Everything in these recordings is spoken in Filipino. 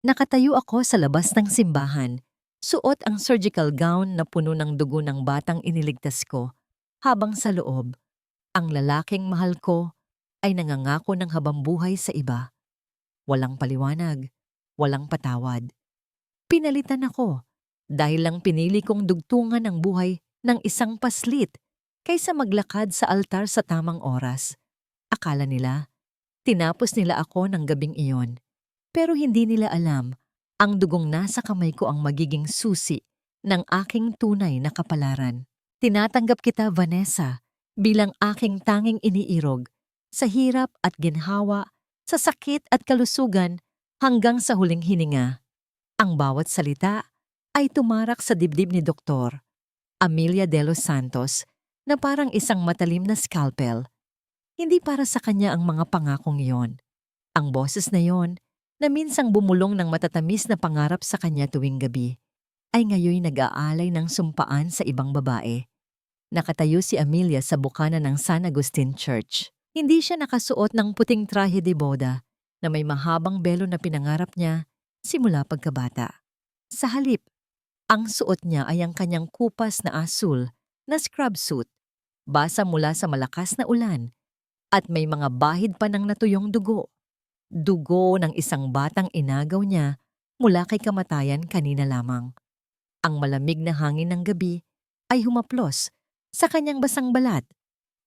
Nakatayo ako sa labas ng simbahan. Suot ang surgical gown na puno ng dugo ng batang iniligtas ko. Habang sa loob, ang lalaking mahal ko ay nangangako ng habambuhay sa iba. Walang paliwanag, walang patawad. Pinalitan ako dahil lang pinili kong dugtungan ang buhay ng isang paslit kaysa maglakad sa altar sa tamang oras. Akala nila, tinapos nila ako ng gabing iyon. Pero hindi nila alam, ang dugong nasa kamay ko ang magiging susi ng aking tunay na kapalaran. Tinatanggap kita, Vanessa, bilang aking tanging iniirog, sa hirap at ginhawa, sa sakit at kalusugan, hanggang sa huling hininga. Ang bawat salita ay tumarak sa dibdib ni Doktor Amelia de los Santos na parang isang matalim na scalpel. Hindi para sa kanya ang mga pangakong iyon. Ang boses na yon, na minsang bumulong ng matatamis na pangarap sa kanya tuwing gabi, ay ngayoy nag-aalay ng sumpaan sa ibang babae. Nakatayo si Amelia sa bukana ng San Agustin Church. Hindi siya nakasuot ng puting trahe de boda na may mahabang belo na pinangarap niya simula pagkabata. Sa halip, ang suot niya ay ang kanyang kupas na asul na scrub suit, basa mula sa malakas na ulan, at may mga bahid pa ng natuyong dugo. Dugo ng isang batang inagaw niya mula kay kamatayan kanina lamang. Ang malamig na hangin ng gabi ay humaplos sa kanyang basang balat,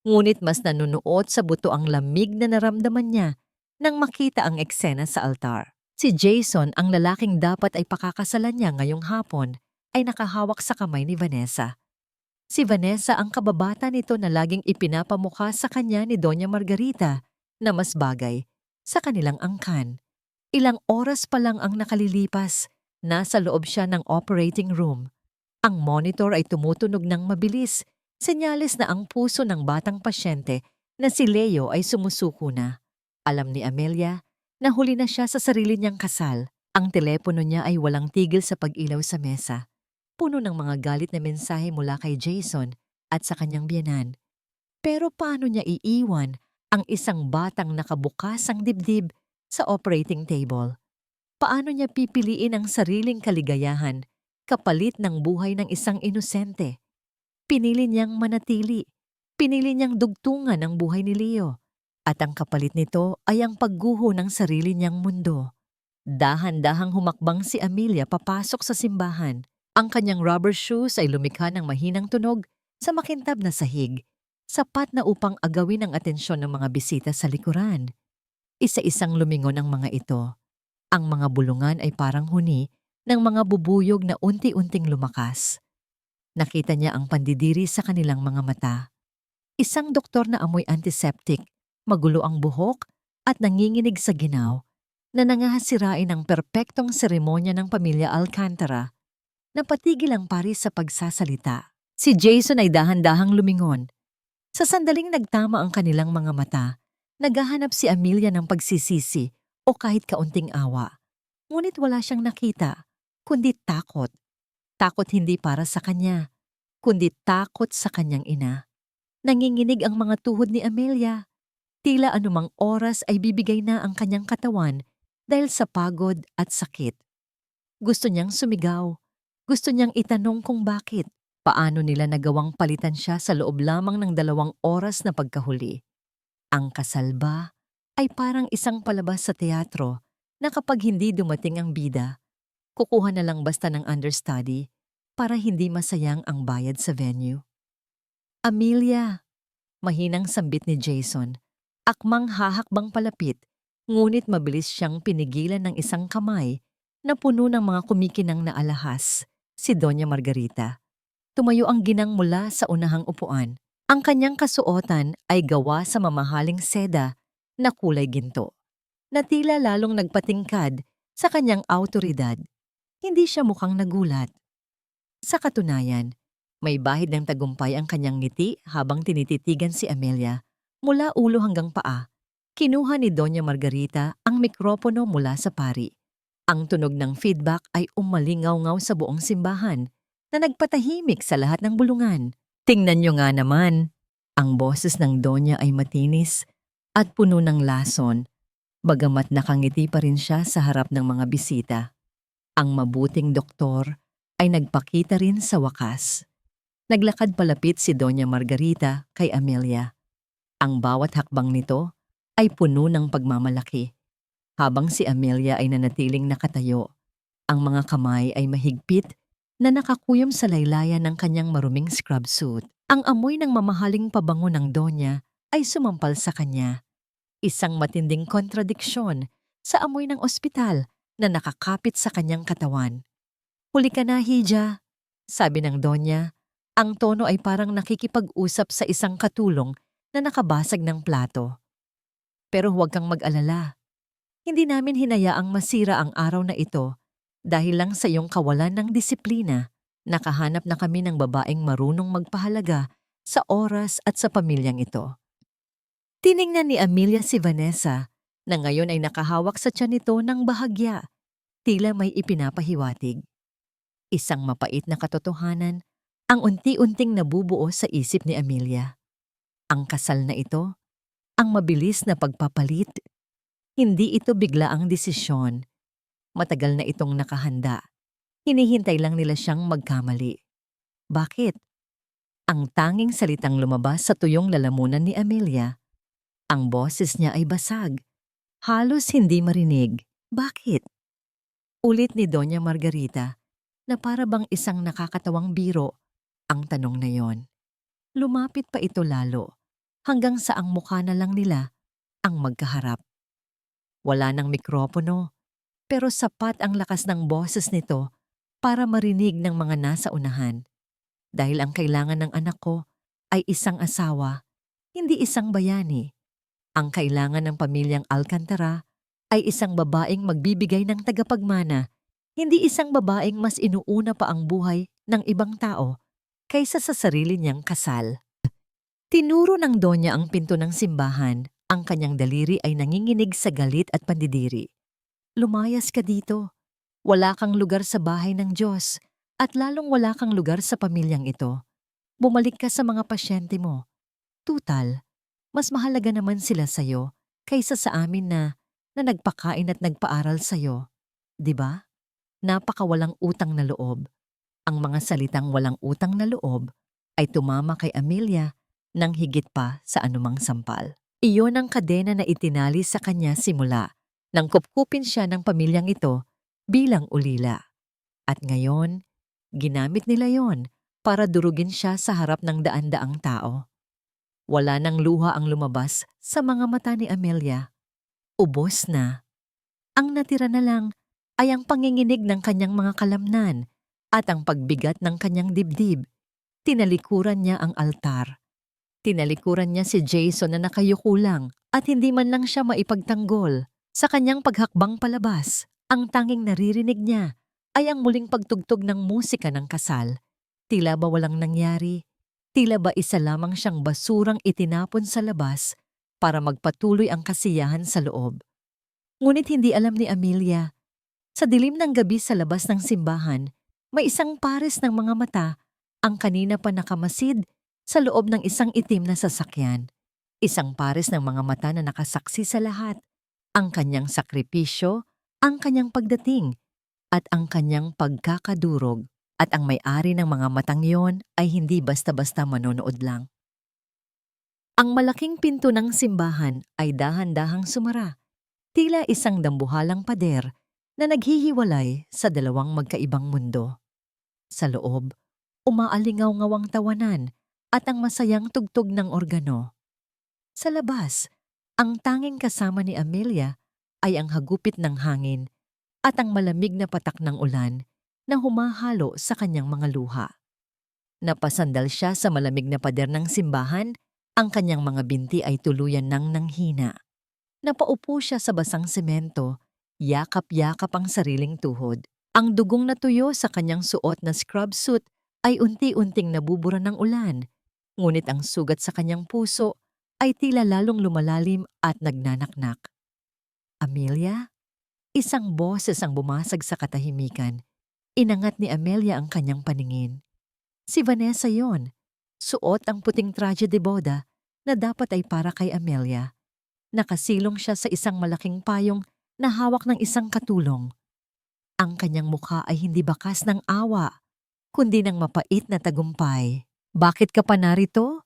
ngunit mas nanunuot sa buto ang lamig na naramdaman niya nang makita ang eksena sa altar. Si Jason, ang lalaking dapat ay pakakasalan niya ngayong hapon, ay nakahawak sa kamay ni Vanessa. Si Vanessa ang kababata nito na laging ipinapamukha sa kanya ni Doña Margarita na mas bagay sa kanilang angkan. Ilang oras pa lang ang nakalilipas, nasa loob siya ng operating room. Ang monitor ay tumutunog ng mabilis, senyales na ang puso ng batang pasyente na si Leo ay sumusuko na. Alam ni Amelia na huli na siya sa sarili niyang kasal. Ang telepono niya ay walang tigil sa pag-ilaw sa mesa. Puno ng mga galit na mensahe mula kay Jason at sa kanyang biyenan. Pero paano niya iiwan ang isang batang nakabukas ang dibdib sa operating table? Paano niya pipiliin ang sariling kaligayahan kapalit ng buhay ng isang inosente? Pinili niyang manatili. Pinili niyang dugtungan ang buhay ni Leo. At ang kapalit nito ay ang pagguho ng sarili niyang mundo. Dahan-dahang humakbang si Amelia papasok sa simbahan. Ang kanyang rubber shoes ay lumikha ng mahinang tunog sa makintab na sahig, sapat na upang agawin ang atensyon ng mga bisita sa likuran. Isa-isang lumingon ang mga ito. Ang mga bulungan ay parang huni ng mga bubuyog na unti-unting lumakas. Nakita niya ang pandidiri sa kanilang mga mata. Isang doktor na amoy antiseptic, magulo ang buhok at nanginginig sa ginaw na nangahasirain ang perpektong seremonya ng pamilya Alcantara. Napatigil ang pari sa pagsasalita. Si Jason ay dahan-dahang lumingon. Sa sandaling nagtama ang kanilang mga mata, naghahanap si Amelia ng pagsisisi o kahit kaunting awa. Ngunit wala siyang nakita, kundi takot. Takot hindi para sa kanya, kundi takot sa kanyang ina. Nanginginig ang mga tuhod ni Amelia. Tila anumang oras ay bibigay na ang kanyang katawan dahil sa pagod at sakit. Gusto niyang sumigaw. Gusto niyang itanong kung bakit. Paano nila nagawang palitan siya sa loob lamang ng 2 oras na pagkahuli. Ang kasal ba ay parang isang palabas sa teatro na kapag hindi dumating ang bida, kukuha na lang basta ng understudy para hindi masayang ang bayad sa venue. Amelia, mahinang sambit ni Jason. Akmang hahakbang palapit, ngunit mabilis siyang pinigilan ng isang kamay na puno ng mga kumikinang na alahas, si Doña Margarita. Tumayo ang ginang mula sa unahang upuan. Ang kanyang kasuotan ay gawa sa mamahaling seda na kulay ginto, na tila lalong nagpatingkad sa kanyang awtoridad. Hindi siya mukhang nagulat. Sa katunayan, may bahid ng tagumpay ang kanyang ngiti habang tinititigan si Amelia. Mula ulo hanggang paa, kinuha ni Doña Margarita ang mikropono mula sa pari. Ang tunog ng feedback ay umalingaw-ngaw sa buong simbahan na nagpatahimik sa lahat ng bulungan. Tingnan niyo nga naman, ang boses ng Donya ay matinis at puno ng lason. Bagamat nakangiti pa rin siya sa harap ng mga bisita, ang mabuting doktor ay nagpakita rin sa wakas. Naglakad palapit si Doña Margarita kay Amelia. Ang bawat hakbang nito ay puno ng pagmamalaki. Habang si Amelia ay nanatiling nakatayo, ang mga kamay ay mahigpit na nakakuyom sa laylayan ng kanyang maruming scrub suit. Ang amoy ng mamahaling pabango ng Donya ay sumampal sa kanya. Isang matinding kontradiksyon sa amoy ng ospital na nakakapit sa kanyang katawan. "Huli ka na, Hija," sabi ng Donya. Ang tono ay parang nakikipag-usap sa isang katulong na nakabasag ng plato. "Pero huwag kang mag-alala. Hindi namin hinayaang masira ang araw na ito dahil lang sa iyong kawalan ng disiplina. Nakahanap na kami ng babaeng marunong magpahalaga sa oras at sa pamilyang ito." Tiningnan ni Amelia si Vanessa na ngayon ay nakahawak sa tiyan nito ng bahagya, tila may ipinapahiwatig. Isang mapait na katotohanan ang unti-unting nabubuo sa isip ni Amelia. Ang kasal na ito, ang mabilis na pagpapalit, hindi ito biglaang desisyon. Matagal na itong nakahanda. Hinihintay lang nila siyang magkamali. Bakit? Ang tanging salitang lumabas sa tuyong lalamunan ni Amelia. Ang boses niya ay basag. Halos hindi marinig. Bakit? Ulit ni Doña Margarita na para bang isang nakakatawang biro ang tanong na yon. Lumapit pa ito lalo hanggang sa ang mukha na lang nila ang magkaharap. Wala ng mikropono pero sapat ang lakas ng boses nito para marinig ng mga nasa unahan. Dahil ang kailangan ng anak ko ay isang asawa, hindi isang bayani. Ang kailangan ng pamilyang Alcantara ay isang babaeng magbibigay ng tagapagmana, hindi isang babaeng mas inuuna pa ang buhay ng ibang tao kaysa sa sarili niyang kasal. Tinuro ng Donya ang pinto ng simbahan. Ang kanyang daliri ay nanginginig sa galit at pandidiri. "Lumayas ka dito. Wala kang lugar sa bahay ng Diyos at lalong wala kang lugar sa pamilyang ito. Bumalik ka sa mga pasyente mo. Tutal, mas mahalaga naman sila sa'yo kaysa sa amin na nagpakain at nagpaaral sa'yo. 'Di ba?" Napakawalang utang na loob. Ang mga salitang walang utang na loob ay tumama kay Amelia nang higit pa sa anumang sampal. Iyon ang kadena na itinali sa kanya simula nang kupkupin siya ng pamilyang ito bilang ulila. At ngayon, ginamit nila yon para durugin siya sa harap ng daan-daang tao. Wala nang luha ang lumabas sa mga mata ni Amelia. Ubos na. Ang natira na lang ay ang panginginig ng kanyang mga kalamnan at ang pagbigat ng kanyang dibdib. Tinalikuran niya ang altar. Tinalikuran niya si Jason na nakayuko lang at hindi man lang siya maipagtanggol. Sa kanyang paghakbang palabas, ang tanging naririnig niya ay ang muling pagtugtog ng musika ng kasal. Tila ba walang nangyari? Tila ba isa lamang siyang basurang itinapon sa labas para magpatuloy ang kasiyahan sa loob? Ngunit hindi alam ni Amelia. Sa dilim ng gabi sa labas ng simbahan, may isang pares ng mga mata ang kanina pa nakamasid sa loob ng isang itim na sasakyan. Isang pares ng mga mata na nakasaksi sa lahat. Ang kanyang sakripisyo, ang kanyang pagdating, at ang kanyang pagkakadurog. At ang may-ari ng mga matang yon ay hindi basta-basta manonood lang. Ang malaking pinto ng simbahan ay dahan-dahang sumara. Tila isang dambuhalang pader na naghihiwalay sa dalawang magkaibang mundo. Sa loob, umaalingaw-ngawang tawanan at ang masayang tugtog ng organo. Sa labas, ang tanging kasama ni Amelia ay ang hagupit ng hangin at ang malamig na patak ng ulan na humahalo sa kanyang mga luha. Napasandal siya sa malamig na pader ng simbahan, ang kanyang mga binti ay tuluyan nang nanghina. Napaupo siya sa basang semento, yakap-yakap ang sariling tuhod. Ang dugong na tuyo sa kanyang suot na scrub suit ay unti-unting nabubura ng ulan. Ngunit ang sugat sa kanyang puso ay tila lalong lumalalim at nagnanaknak. "Amelia?" Isang boses ang bumasag sa katahimikan. Inangat ni Amelia ang kanyang paningin. Si Vanessa yon. Suot ang puting traje de boda na dapat ay para kay Amelia. Nakasilong siya sa isang malaking payong na hawak ng isang katulong. Ang kanyang mukha ay hindi bakas ng awa, kundi ng mapait na tagumpay. Bakit ka pa narito?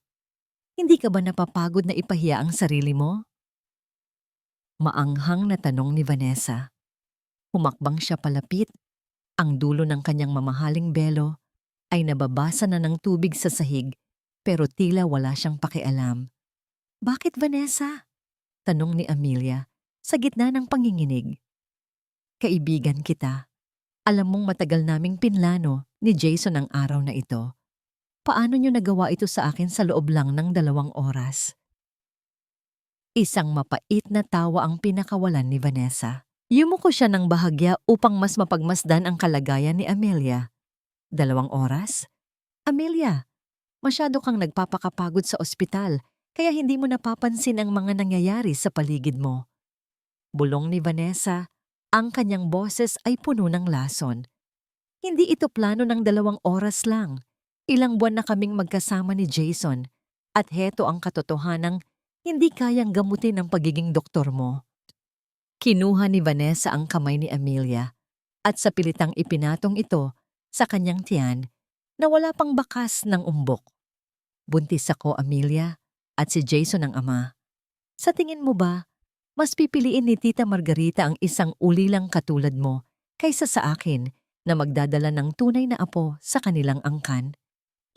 Hindi ka ba napapagod na ipahiya ang sarili mo? Maanghang na tanong ni Vanessa. Humakbang siya palapit. Ang dulo ng kanyang mamahaling belo ay nababasa na ng tubig sa sahig, pero tila wala siyang pakialam. Bakit, Vanessa? Tanong ni Amelia sa gitna ng panginginig. Kaibigan kita. Alam mong matagal naming pinlano ni Jason ang araw na ito. Paano niyo nagawa ito sa akin sa loob lang ng 2 oras? Isang mapait na tawa ang pinakawalan ni Vanessa. Yumuko siya ng bahagya upang mas mapagmasdan ang kalagayan ni Amelia. 2 oras? Amelia, masyado kang nagpapakapagod sa ospital kaya hindi mo napapansin ang mga nangyayari sa paligid mo. Bulong ni Vanessa, ang kanyang boses ay puno ng lason. Hindi ito plano ng 2 oras lang. Ilang buwan na kaming magkasama ni Jason at heto ang katotohanang hindi kayang gamutin ng pagiging doktor mo. Kinuha ni Vanessa ang kamay ni Amelia at sa pilitang ipinatong ito sa kanyang tiyan na wala pang bakas ng umbok. Buntis ako, Amelia, at si Jason ang ama. Sa tingin mo ba, mas pipiliin ni Tita Margarita ang isang ulilang katulad mo kaysa sa akin na magdadala ng tunay na apo sa kanilang angkan?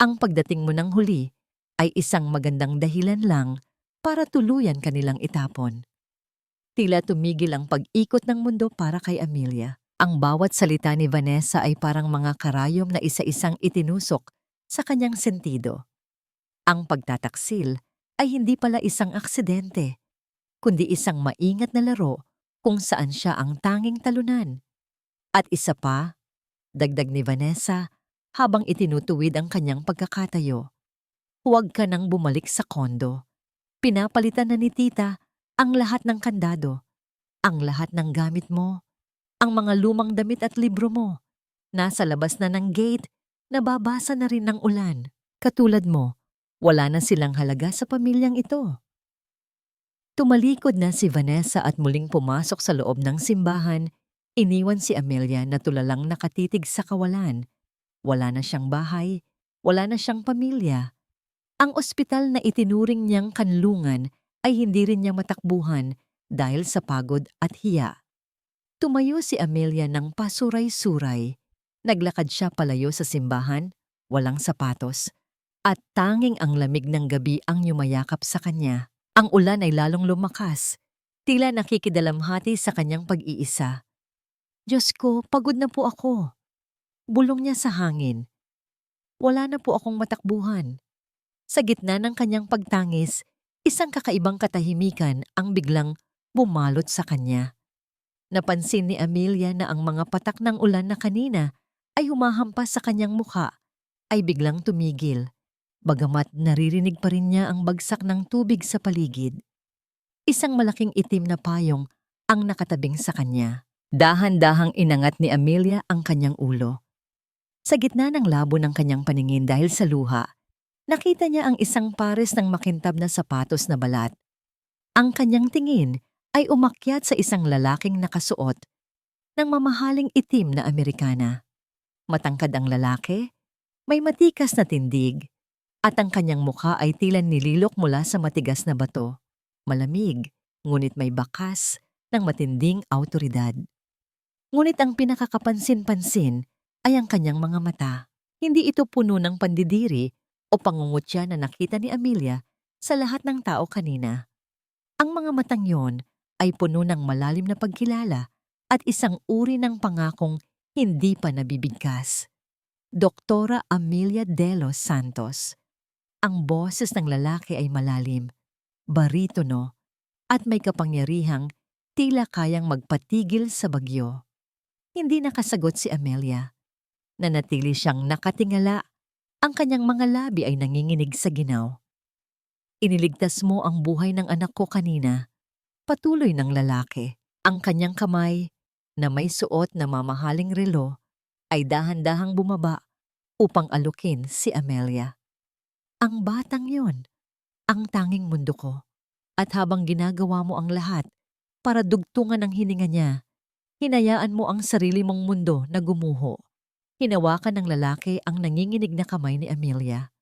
Ang pagdating mo ng huli ay isang magandang dahilan lang para tuluyan kanilang itapon. Tila tumigil ang pag-ikot ng mundo para kay Amelia. Ang bawat salita ni Vanessa ay parang mga karayom na isa-isang itinusok sa kanyang sentido. Ang pagtataksil ay hindi pala isang aksidente, kundi isang maingat na laro kung saan siya ang tanging talunan. At isa pa, dagdag ni Vanessa habang itinutuwid ang kanyang pagkakatayo. Huwag ka nang bumalik sa kondo. Pinapalitan na ni Tita ang lahat ng kandado, ang lahat ng gamit mo, ang mga lumang damit at libro mo. Nasa labas na ng gate, nababasa na rin ng ulan. Katulad mo, wala na silang halaga sa pamilyang ito. Tumalikod na si Vanessa at muling pumasok sa loob ng simbahan. Iniwan si Amelia na tulalang nakatitig sa kawalan. Wala na siyang bahay, wala na siyang pamilya. Ang ospital na itinuring niyang kanlungan ay hindi rin niya matakbuhan dahil sa pagod at hiya. Tumayo si Amelia ng pasuray-suray. Naglakad siya palayo sa simbahan, walang sapatos, at tanging ang lamig ng gabi ang yumayakap sa kanya. Ang ulan ay lalong lumakas, tila nakikidalamhati sa kanyang pag-iisa. Diyos ko, pagod na po ako. Bulong niya sa hangin. Wala na po akong matakbuhan. Sa gitna ng kanyang pagtangis, isang kakaibang katahimikan ang biglang bumalot sa kanya. Napansin ni Amelia na ang mga patak ng ulan na kanina ay humahampas sa kanyang mukha ay biglang tumigil, bagamat naririnig pa rin niya ang bagsak ng tubig sa paligid. Isang malaking itim na payong ang nakatabing sa kanya. Dahan-dahang inangat ni Amelia ang kanyang ulo. Sa gitna ng labo ng kanyang paningin dahil sa luha, nakita niya ang isang pares ng makintab na sapatos na balat. Ang kanyang tingin ay umakyat sa isang lalaking nakasuot ng mamahaling itim na Amerikana. Matangkad ang lalaki, may matikas na tindig, at ang kanyang mukha ay tila nililok mula sa matigas na bato. Malamig, ngunit may bakas ng matinding awtoridad. Ngunit ang pinakakapansin-pansin ay ang kanyang mga mata. Hindi ito puno ng pandidiri o pangungutya na nakita ni Amelia sa lahat ng tao kanina. Ang mga matang yon ay puno ng malalim na pagkilala at isang uri ng pangakong hindi pa nabibigkas. Doktora Amelia de los Santos. Ang boses ng lalaki ay malalim, baritono, at may kapangyarihang tila kayang magpatigil sa bagyo. Hindi nakasagot si Amelia. Nanatili siyang nakatingala. Ang kanyang mga labi ay nanginginig sa ginaw. Iniligtas mo ang buhay ng anak ko kanina. Patuloy ng lalaki. Ang kanyang kamay, na may suot na mamahaling relo, ay dahan-dahang bumaba upang alukin si Amelia. Ang batang yon, ang tanging mundo ko, At habang ginagawa mo ang lahat para dugtungan ang hininga niya, hinayaan mo ang sarili mong mundo na gumuho. Hinawakan ng lalaki ang nanginginig na kamay ni Amelia.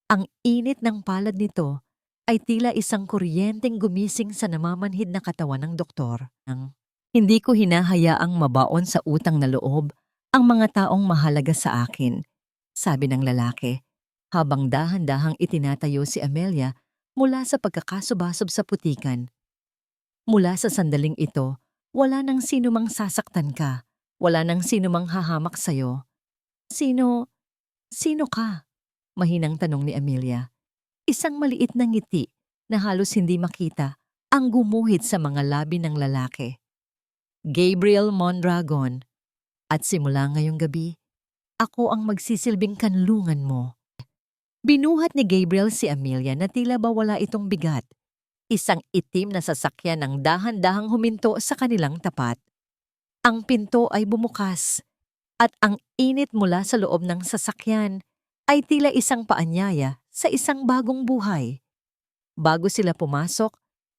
Ang init ng palad nito ay tila isang kuryenteng gumising sa namamanhid na katawan ng doktor. Hindi ko hinahayaang mabaon sa utang na loob ang mga taong mahalaga sa akin, sabi ng lalaki, habang dahan-dahang itinatayo si Amelia mula sa pagkakasubasob sa putikan. Mula sa sandaling ito, wala nang sino mang sasaktan ka, wala nang sino mang hahamak sa'yo. Sino ka? Mahinang tanong ni Amelia. Isang maliit na ngiti na halos hindi makita ang gumuhit sa mga labi ng lalaki. Gabriel Mondragon, at simula ngayong gabi, ako ang magsisilbing kanlungan mo. Binuhat ni Gabriel si Amelia na tila ba wala itong bigat. Isang itim na sasakyan ang dahan-dahang huminto sa kanilang tapat. Ang pinto ay bumukas at ang init mula sa loob ng sasakyan ay tila isang paanyaya sa isang bagong buhay. Bago sila pumasok,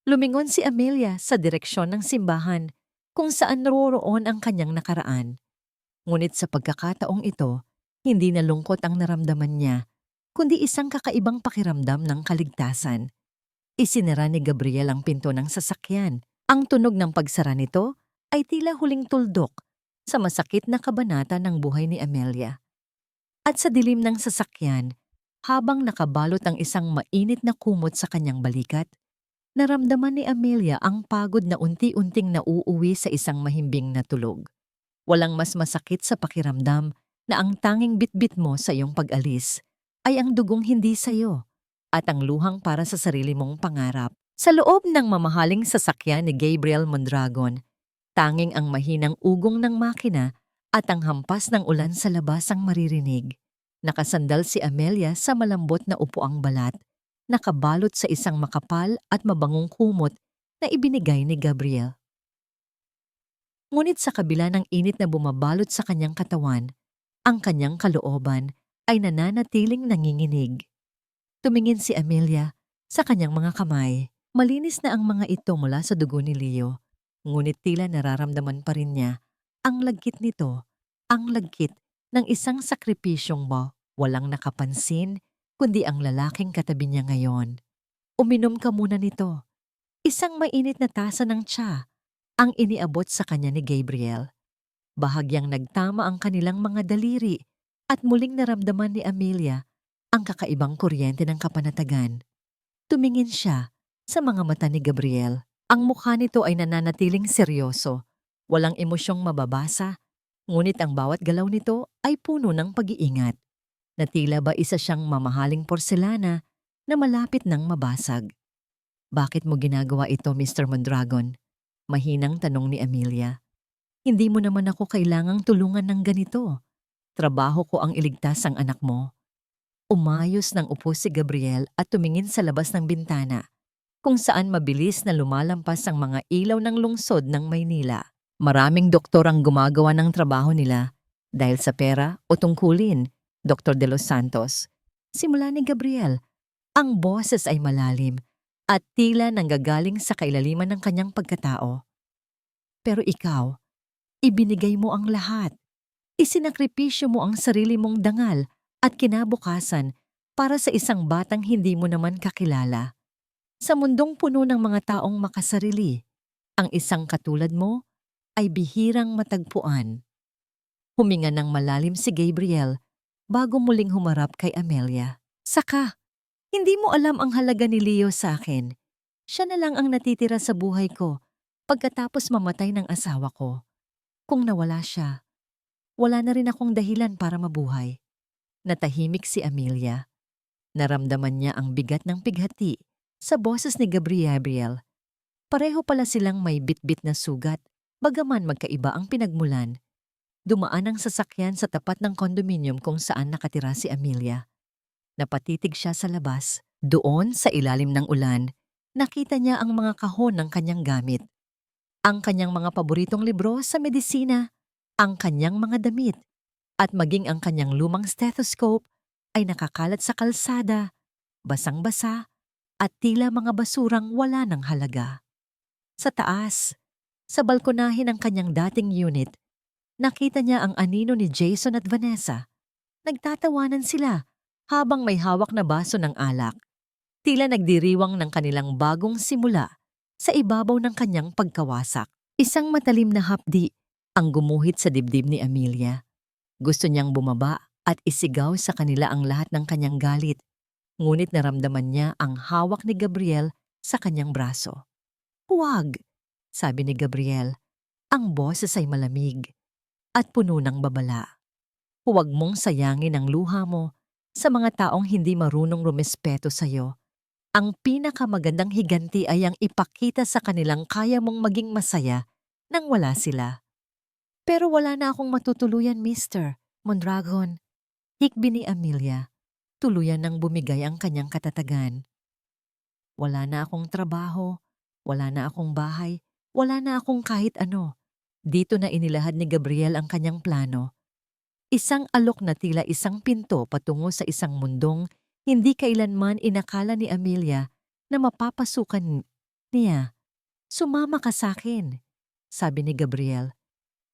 lumingon si Amelia sa direksyon ng simbahan kung saan naroroon ang kanyang nakaraan. Ngunit sa pagkakataong ito, hindi na lungkot ang naramdaman niya, kundi isang kakaibang pakiramdam ng kaligtasan. Isinara ni Gabriel ang pinto ng sasakyan. Ang tunog ng pagsara nito ay tila huling tuldok sa masakit na kabanata ng buhay ni Amelia. At sa dilim ng sasakyan, habang nakabalot ang isang mainit na kumot sa kanyang balikat, naramdaman ni Amelia ang pagod na unti-unting nauuwi sa isang mahimbing na tulog. Walang mas masakit sa pakiramdam na ang tanging bitbit mo sa iyong pag-alis ay ang dugong hindi sa'yo at ang luhang para sa sarili mong pangarap. Sa loob ng mamahaling sasakyan ni Gabriel Mondragon, tanging ang mahinang ugong ng makina at ang hampas ng ulan sa labas ang maririnig. Nakasandal si Amelia sa malambot na upuang balat, nakabalot sa isang makapal at mabangong kumot na ibinigay ni Gabriel. Ngunit sa kabila ng init na bumabalot sa kanyang katawan, ang kanyang kalooban ay nananatiling nanginginig. Tumingin si Amelia sa kanyang mga kamay. Malinis na ang mga ito mula sa dugo ni Leo, ngunit tila nararamdaman pa rin niya ang lagkit nito, ang lagkit ng isang sakripisyong walang nakapansin, kundi ang lalaking katabi niya ngayon. Uminom ka muna nito. Isang mainit na tasa ng tsa ang iniabot sa kanya ni Gabriel. Bahagyang nagtama ang kanilang mga daliri at muling naramdaman ni Amelia ang kakaibang kuryente ng kapanatagan. Tumingin siya sa mga mata ni Gabriel. Ang mukha nito ay nananatiling seryoso, walang emosyong mababasa, ngunit ang bawat galaw nito ay puno ng pag-iingat, na tila ba isa siyang mamahaling porselana na malapit nang mabasag. Bakit mo ginagawa ito, Mr. Mondragon? Mahinang tanong ni Amelia. Hindi mo naman ako kailangang tulungan ng ganito. Trabaho ko ang iligtas ang anak mo. Umayos ng upo si Gabriel at tumingin sa labas ng bintana, kung saan mabilis na lumalampas ang mga ilaw ng lungsod ng Maynila. Maraming doktor ang gumagawa ng trabaho nila dahil sa pera o tungkulin, Dr. De Los Santos. Simula ni Gabriel, ang boses ay malalim at tila nanggagaling sa kailaliman ng kanyang pagkatao. Pero ikaw, ibinigay mo ang lahat. Isinakripisyo mo ang sarili mong dangal at kinabukasan para sa isang batang hindi mo naman kakilala. Sa mundong puno ng mga taong makasarili, ang isang katulad mo ay bihirang matagpuan. Huminga ng malalim si Gabriel bago muling humarap kay Amelia. Saka, hindi mo alam ang halaga ni Leo sa akin. Siya na lang ang natitira sa buhay ko pagkatapos mamatay ng asawa ko. Kung nawala siya, wala na rin akong dahilan para mabuhay. Natahimik si Amelia. Naramdaman niya ang bigat ng pighati sa boses ni Gabriel. Pareho pala silang may bitbit na sugat, bagaman magkaiba ang pinagmulan. Dumaan ang sasakyan sa tapat ng kondominium kung saan nakatira si Amelia. Napatitig siya sa labas. Doon sa ilalim ng ulan, nakita niya ang mga kahon ng kanyang gamit. Ang kanyang mga paboritong libro sa medisina, ang kanyang mga damit, at maging ang kanyang lumang stethoscope ay nakakalat sa kalsada, basang-basa at tila mga basurang wala ng halaga. Sa taas, sa balkonahe ng kanyang dating unit, nakita niya ang anino ni Jason at Vanessa. Nagtatawanan sila habang may hawak na baso ng alak. Tila nagdiriwang ng kanilang bagong simula sa ibabaw ng kanyang pagkawasak. Isang matalim na hapdi ang gumuhit sa dibdib ni Amelia. Gusto niyang bumaba at isigaw sa kanila ang lahat ng kanyang galit. Ngunit naramdaman niya ang hawak ni Gabriel sa kanyang braso. "Huwag," sabi ni Gabriel. Ang boses ay malamig at puno ng babala. "Huwag mong sayangin ang luha mo sa mga taong hindi marunong rumespeto sa'yo. Ang pinakamagandang higanti ay ang ipakita sa kanilang kaya mong maging masaya nang wala sila." "Pero wala na akong matutuluyan, Mr. Mondragon," hikbi ni Amelia. Tuluyan nang bumigay ang kanyang katatagan. "Wala na akong trabaho, wala na akong bahay, wala na akong kahit ano." Dito na inilahad ni Gabriel ang kanyang plano. Isang alok na tila isang pinto patungo sa isang mundong hindi kailanman inakala ni Amelia na mapapasukan niya. "Sumama ka sa'kin," sabi ni Gabriel.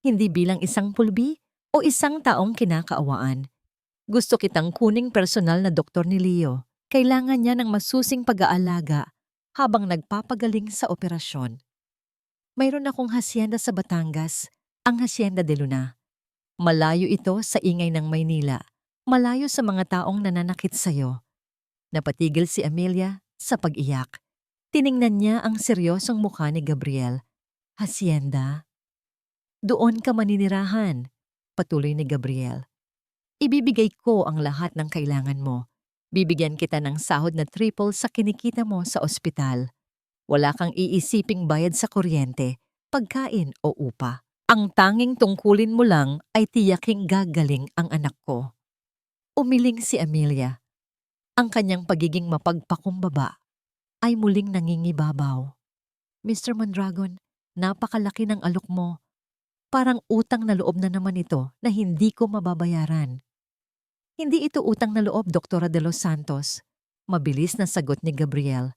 "Hindi bilang isang pulbi o isang taong kinakaawaan. Gusto kitang kuning personal na doktor ni Leo. Kailangan niya ng masusing pag-aalaga habang nagpapagaling sa operasyon. Mayroon akong hasyenda sa Batangas, ang Hacienda de Luna. Malayo ito sa ingay ng Maynila, malayo sa mga taong nananakit sa'yo." Napatigil si Amelia sa pag-iyak. Tiningnan niya ang seryosong mukha ni Gabriel. "Hacienda? Doon ka maninirahan," patuloy ni Gabriel. "Ibibigay ko ang lahat ng kailangan mo. Bibigyan kita ng sahod na triple sa kinikita mo sa ospital. Wala kang iisiping bayad sa kuryente, pagkain o upa. Ang tanging tungkulin mo lang ay tiyaking gagaling ang anak ko." Umiling si Amelia. Ang kanyang pagiging mapagpakumbaba ay muling nangingibabaw. "Mr. Mondragon, napakalaki ng alok mo. Parang utang na loob na naman ito na hindi ko mababayaran." "Hindi ito utang na loob, Doktora de los Santos," mabilis na sagot ni Gabriel.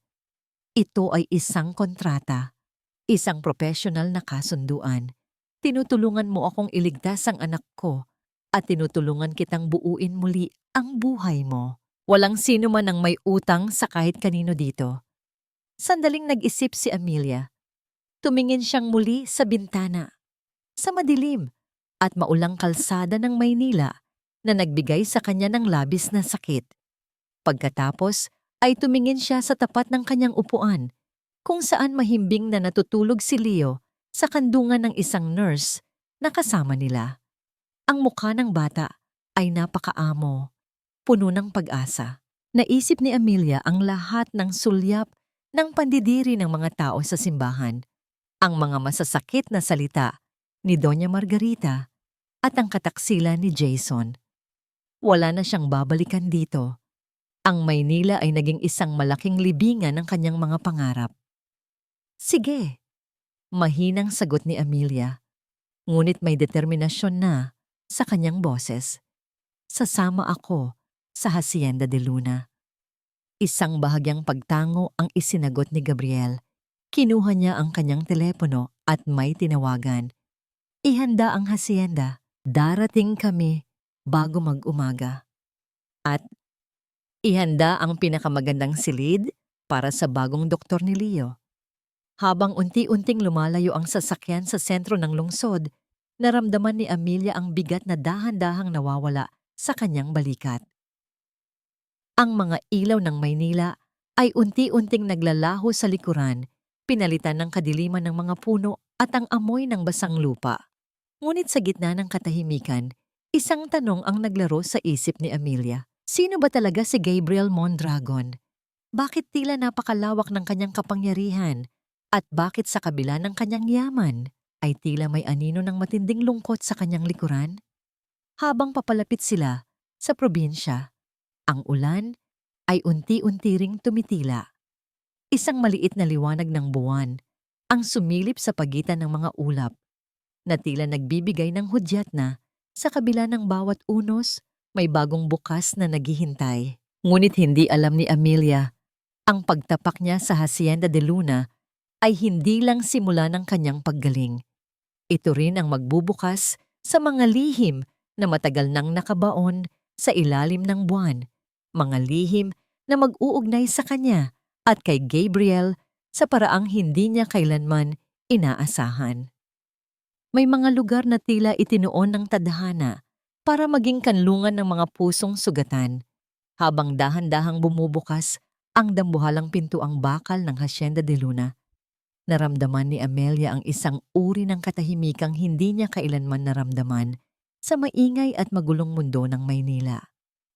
"Ito ay isang kontrata, isang professional na kasunduan. Tinutulungan mo akong iligtas ang anak ko at tinutulungan kitang buuin muli ang buhay mo. Walang sino man ang may utang sa kahit kanino dito." Sandaling nag-isip si Amelia. Tumingin siyang muli sa bintana, sa madilim at maulang kalsada ng Maynila na nagbigay sa kanya ng labis na sakit. Pagkatapos ay tumingin siya sa tapat ng kanyang upuan, kung saan mahimbing na natutulog si Leo sa kandungan ng isang nurse na kasama nila. Ang mukha ng bata ay napakaamo, puno ng pag-asa. Naisip ni Amelia ang lahat ng sulyap ng pandidiri ng mga tao sa simbahan, ang mga masasakit na salita ni Doña Margarita at ang kataksilan ni Jason. Wala na siyang babalikan dito. Ang Maynila ay naging isang malaking libingan ng kanyang mga pangarap. "Sige," mahinang sagot ni Amelia, ngunit may determinasyon na sa kanyang boses. "Sasama ako sa Hacienda de Luna." Isang bahagyang pagtango ang isinagot ni Gabriel. Kinuha niya ang kanyang telepono at may tinawagan. "Ihanda ang hacienda. Darating kami bago mag-umaga. At ihanda ang pinakamagandang silid para sa bagong doktor ni Leo." Habang unti-unting lumalayo ang sasakyan sa sentro ng lungsod, naramdaman ni Amelia ang bigat na dahan-dahang nawawala sa kanyang balikat. Ang mga ilaw ng Maynila ay unti-unting naglalaho sa likuran, pinalitan ng kadiliman ng mga puno at ang amoy ng basang lupa. Ngunit sa gitna ng katahimikan, isang tanong ang naglaro sa isip ni Amelia. Sino ba talaga si Gabriel Mondragon? Bakit tila napakalawak ng kanyang kapangyarihan? At bakit sa kabila ng kanyang yaman, ay tila may anino ng matinding lungkot sa kanyang likuran? Habang papalapit sila sa probinsya, ang ulan ay unti-unti ring tumitila. Isang maliit na liwanag ng buwan ang sumilip sa pagitan ng mga ulap na tila nagbibigay ng hudyat na sa kabila ng bawat unos may bagong bukas na naghihintay. Ngunit hindi alam ni Amelia Ang pagtapak niya sa Hacienda de Luna ay hindi lang simula ng kanyang paggaling. Ito rin ang magbubukas sa mga lihim na matagal nang nakabaon sa ilalim ng buwan, mga lihim na mag-uugnay sa kanya at kay Gabriel sa paraang hindi niya kailanman inaasahan. May mga lugar na tila itinuon ng tadhana para maging kanlungan ng mga pusong sugatan, habang dahan-dahang bumubukas ang dambuhalang pintuang bakal ng Hacienda de Luna. Naramdaman ni Amelia ang isang uri ng katahimikang hindi niya kailanman naramdaman sa maingay at magulong mundo ng Maynila.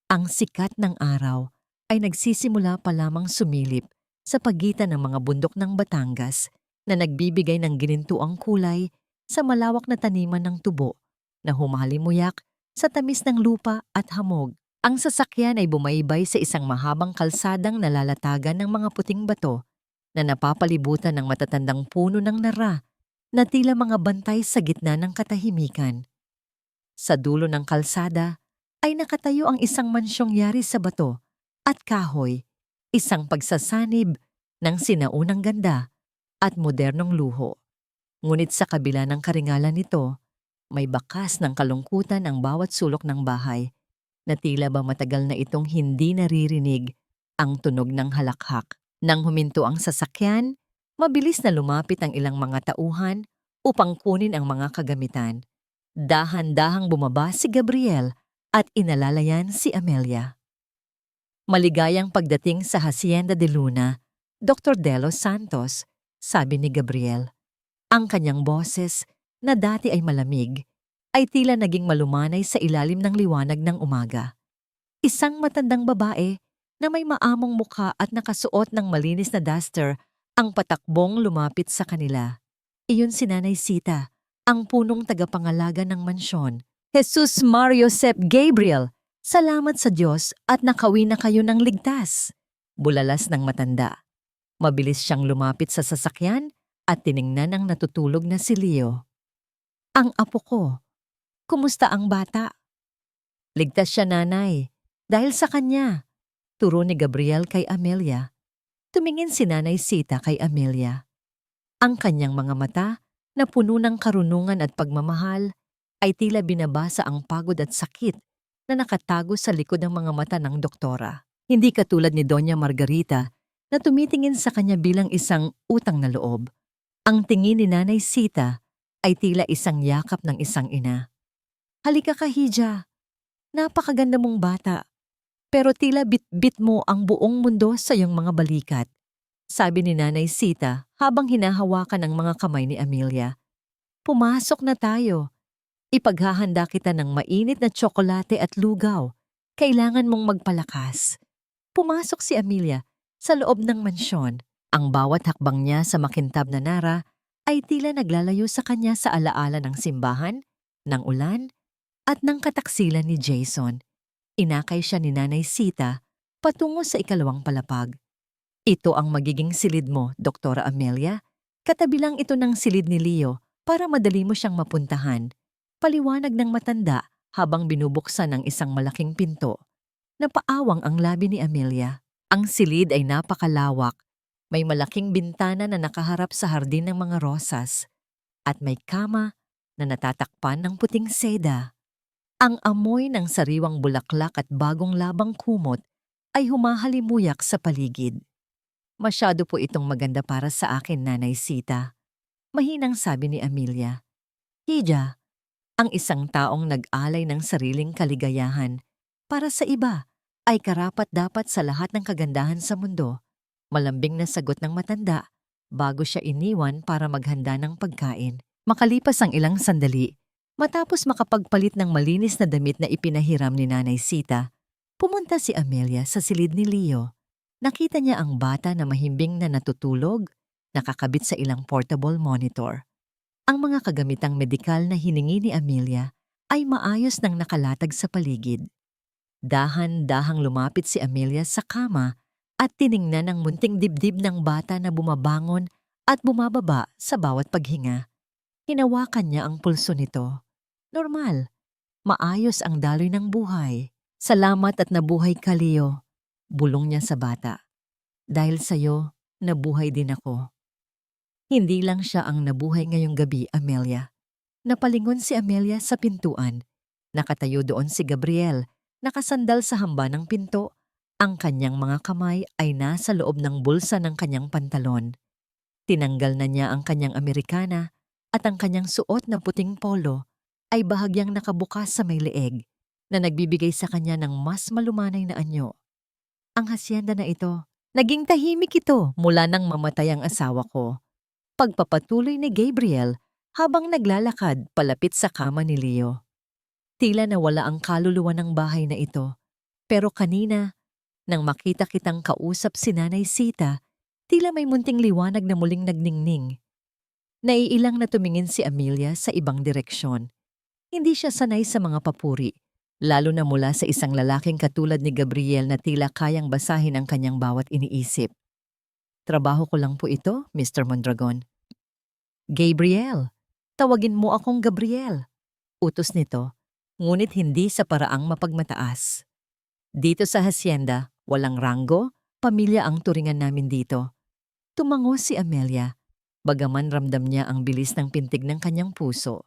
Ang sikat ng araw ay nagsisimula pa lamang sumilip sa pagitan ng mga bundok ng Batangas na nagbibigay ng ginintuang kulay sa malawak na taniman ng tubo na humahalimuyak sa tamis ng lupa at hamog. Ang sasakyan ay bumaybay sa isang mahabang kalsadang nalalatagan ng mga puting bato na napapalibutan ng matatandang puno ng nara na tila mga bantay sa gitna ng katahimikan. Sa dulo ng kalsada ay nakatayo ang isang mansyong yari sa bato at kahoy, isang pagsasanib ng sinaunang ganda at modernong luho. Ngunit sa kabila ng karingalan nito, may bakas ng kalungkutan ang bawat sulok ng bahay na tila ba matagal na itong hindi naririnig ang tunog ng halakhak. Nang huminto ang sasakyan, mabilis na lumapit ang ilang mga tauhan upang kunin ang mga kagamitan. Dahan-dahang bumaba si Gabriel at inalalayan si Amelia. Maligayang pagdating sa Hacienda de Luna, Dr. Delos Santos, sabi ni Gabriel. Ang kanyang boses, na dati ay malamig, ay tila naging malumanay sa ilalim ng liwanag ng umaga. Isang matandang babae na may maamong mukha at nakasuot ng malinis na duster ang patakbong lumapit sa kanila. Iyon si Nanay Sita, ang punong tagapangalaga ng mansyon. Jesus Mario Sep Gabriel, salamat sa Diyos at nakauwi na kayo ng ligtas. Bulalas ng matanda. Mabilis siyang lumapit sa sasakyan at tiningnan ang natutulog na si Leo. Ang apo ko, kumusta ang bata? Ligtas siya, nanay, dahil sa kanya. Turo ni Gabriel kay Amelia. Tumingin si Nanay Sita kay Amelia. Ang kanyang mga mata, na puno ng karunungan at pagmamahal, ay tila binabasa ang pagod at sakit na nakatago sa likod ng mga mata ng doktora. Hindi katulad ni Doña Margarita na tumitingin sa kanya bilang isang utang na loob. Ang tingin ni Nanay Sita ay tila isang yakap ng isang ina. Halika ka, Hija. Napakaganda mong bata. Pero tila bit-bit mo ang buong mundo sa iyong mga balikat, sabi ni Nanay Sita habang hinahawakan ang mga kamay ni Amelia. Pumasok na tayo. Ipaghahanda kita ng mainit na tsokolate at lugaw. Kailangan mong magpalakas. Pumasok si Amelia sa loob ng mansyon. Ang bawat hakbang niya sa makintab na nara ay tila naglalayo sa kanya sa alaala ng simbahan, ng ulan, at ng kataksilan ni Jason. Inakay siya ni Nanay Sita patungo sa ikalawang palapag. Ito ang magiging silid mo, Doktora Amelia. Katabi lang ito ng silid ni Leo para madali mo siyang mapuntahan. Paliwanag ng matanda habang binubuksan ang isang malaking pinto. Napaawang ang labi ni Amelia. Ang silid ay napakalawak. May malaking bintana na nakaharap sa hardin ng mga rosas. At may kama na natatakpan ng puting seda. Ang amoy ng sariwang bulaklak at bagong labang kumot ay humahalimuyak sa paligid. Masyado po itong maganda para sa akin, Nanay Sita. Mahinang sabi ni Amelia. Hija, ang isang taong nag-alay ng sariling kaligayahan para sa iba ay karapat-dapat sa lahat ng kagandahan sa mundo. Malambing na sagot ng matanda bago siya iniwan para maghanda ng pagkain. Makalipas ang ilang sandali, matapos makapagpalit ng malinis na damit na ipinahiram ni Nanay Sita, pumunta si Amelia sa silid ni Leo. Nakita niya ang bata na mahimbing na natutulog, nakakabit sa ilang portable monitor. Ang mga kagamitang medikal na hiningi ni Amelia ay maayos nang nakalatag sa paligid. Dahan-dahang lumapit si Amelia sa kama at tiningnan ang munting dibdib ng bata na bumabangon at bumababa sa bawat paghinga. Hinawakan niya ang pulso nito. Normal. Maayos ang daloy ng buhay. Salamat at nabuhay ka, Leo. Bulong niya sa bata. Dahil sa'yo, nabuhay din ako. Hindi lang siya ang nabuhay ngayong gabi, Amelia. Napalingon si Amelia sa pintuan. Nakatayo doon si Gabriel, nakasandal sa hamba ng pinto. Ang kanyang mga kamay ay nasa loob ng bulsa ng kanyang pantalon. Tinanggal na niya ang kanyang Amerikana at ang kanyang suot na puting polo ay bahagyang nakabukas sa may leeg na nagbibigay sa kanya ng mas malumanay na anyo. Ang hasyenda na ito, naging tahimik ito mula nang mamatay ang asawa ko. Pagpapatuloy ni Gabriel habang naglalakad palapit sa kama ni Leo. Tila nawala ang kaluluwa ng bahay na ito. Pero kanina, nang makita kitang kausap si Nanay Sita, tila may munting liwanag na muling nagningning. Naiilang na tumingin si Amelia sa ibang direksyon. Hindi siya sanay sa mga papuri, lalo na mula sa isang lalaking katulad ni Gabriel na tila kayang basahin ang kanyang bawat iniisip. Trabaho ko lang po ito, Mr. Mondragon. Gabriel, tawagin mo akong Gabriel. Utos nito, ngunit hindi sa paraang mapagmataas. Dito sa hasyenda, walang ranggo, pamilya ang turingan namin dito. Tumango si Amelia, bagaman ramdam niya ang bilis ng pintig ng kanyang puso.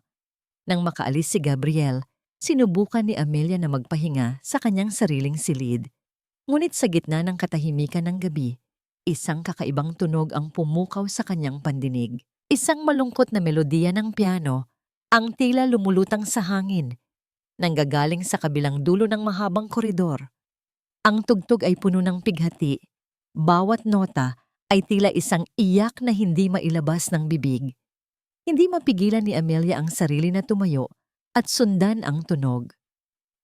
Nang makaalis si Gabriel, sinubukan ni Amelia na magpahinga sa kanyang sariling silid. Ngunit sa gitna ng katahimikan ng gabi, isang kakaibang tunog ang pumukaw sa kanyang pandinig. Isang malungkot na melodiya ng piano, ang tila lumulutang sa hangin, nanggagaling sa kabilang dulo ng mahabang koridor. Ang tugtog ay puno ng pighati. Bawat nota ay tila isang iyak na hindi mailabas ng bibig. Hindi mapigilan ni Amelia ang sarili na tumayo at sundan ang tunog.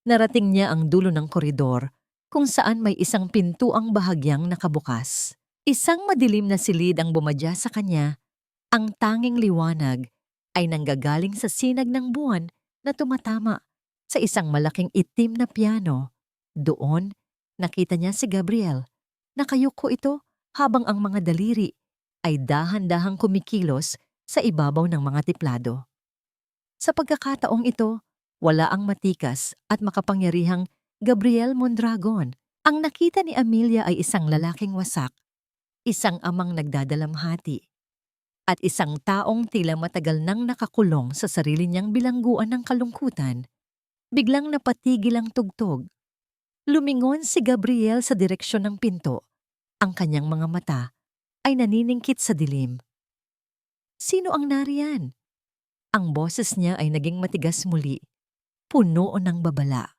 Narating niya ang dulo ng koridor kung saan may isang pintuang bahagyang nakabukas. Isang madilim na silid ang bumadya sa kanya. Ang tanging liwanag ay nanggagaling sa sinag ng buwan na tumatama sa isang malaking itim na piano. Doon, nakita niya si Gabriel. Nakayuko ito habang ang mga daliri ay dahan-dahang kumikilos sa ibabaw ng mga tiplado. Sa pagkakataong ito, wala ang matikas at makapangyarihang Gabriel Mondragon. Ang nakita ni Amelia ay isang lalaking wasak, isang amang nagdadalamhati, at isang taong tila matagal nang nakakulong sa sarili niyang bilangguan ng kalungkutan. Biglang napatigil ang tugtog. Lumingon si Gabriel sa direksyon ng pinto. Ang kanyang mga mata ay naniningkit sa dilim. Sino ang nariyan? Ang boses niya ay naging matigas muli, puno ng babala.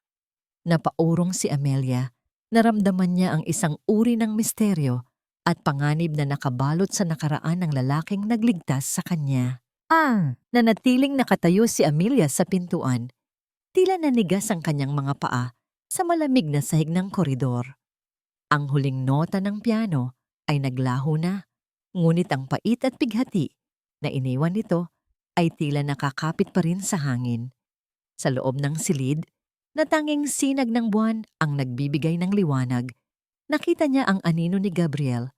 Napaurong si Amelia. Naramdaman niya ang isang uri ng misteryo at panganib na nakabalot sa nakaraan ng lalaking nagligtas sa kanya. Nanatiling nakatayo si Amelia sa pintuan. Tila nanigas ang kanyang mga paa sa malamig na sahig ng koridor. Ang huling nota ng piano ay naglaho na, ngunit ang pait at pighati na iniwan nito ay tila nakakapit pa rin sa hangin. Sa loob ng silid, na tanging sinag ng buwan ang nagbibigay ng liwanag, nakita niya ang anino ni Gabriel.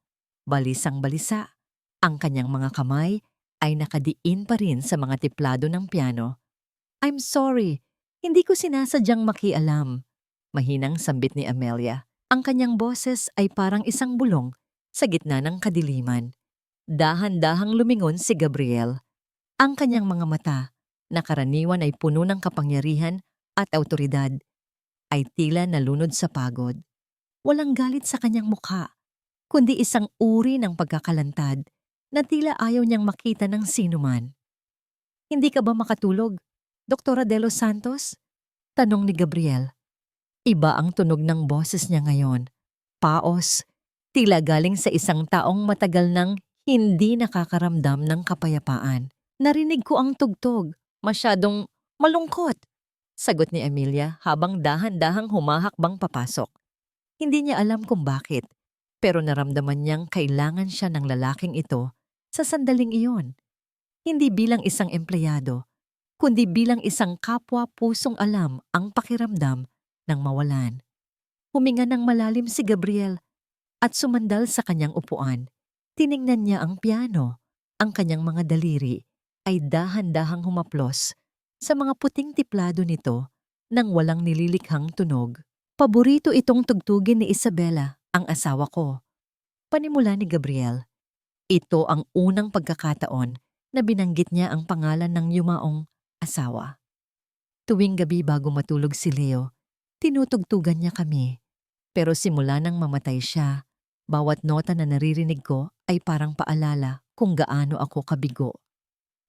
Balisang-balisa, ang kanyang mga kamay ay nakadiin pa rin sa mga tiplado ng piano. "I'm sorry, hindi ko sinasadyang makialam," mahinang sambit ni Amelia. Ang kanyang boses ay parang isang bulong sa gitna ng kadiliman. Dahan-dahang lumingon si Gabriel. Ang kanyang mga mata, na karaniwan ay puno ng kapangyarihan at awtoridad, ay tila nalunod sa pagod. Walang galit sa kanyang mukha, kundi isang uri ng pagkakalantad na tila ayaw niyang makita ng sinuman. "Hindi ka ba makatulog, Doktora De Los Santos?" tanong ni Gabriel. Iba ang tunog ng boses niya ngayon. Paos, tila galing sa isang taong matagal nang hindi nakakaramdam ng kapayapaan. "Narinig ko ang tugtog, masyadong malungkot," sagot ni Amelia habang dahan-dahang humahakbang papasok. Hindi niya alam kung bakit, pero naramdaman niyang kailangan siya ng lalaking ito sa sandaling iyon. Hindi bilang isang empleyado, kundi bilang isang kapwa pusong alam ang pakiramdam ng mawalan. Huminga ng malalim si Gabriel at sumandal sa kanyang upuan. Tiningnan niya ang piano. Ang kanyang mga daliri ay dahan-dahang humaplos sa mga puting tiplado nito nang walang nililikhang tunog. Paborito itong tugtugin ni Isabela, ang asawa ko. Panimula ni Gabriel, ito ang unang pagkakataon na binanggit niya ang pangalan ng yumaong asawa. Tuwing gabi bago matulog si Leo, tinutugtugan niya kami. Pero simula nang mamatay siya, bawat nota na naririnig ko ay parang paalala kung gaano ako kabigo.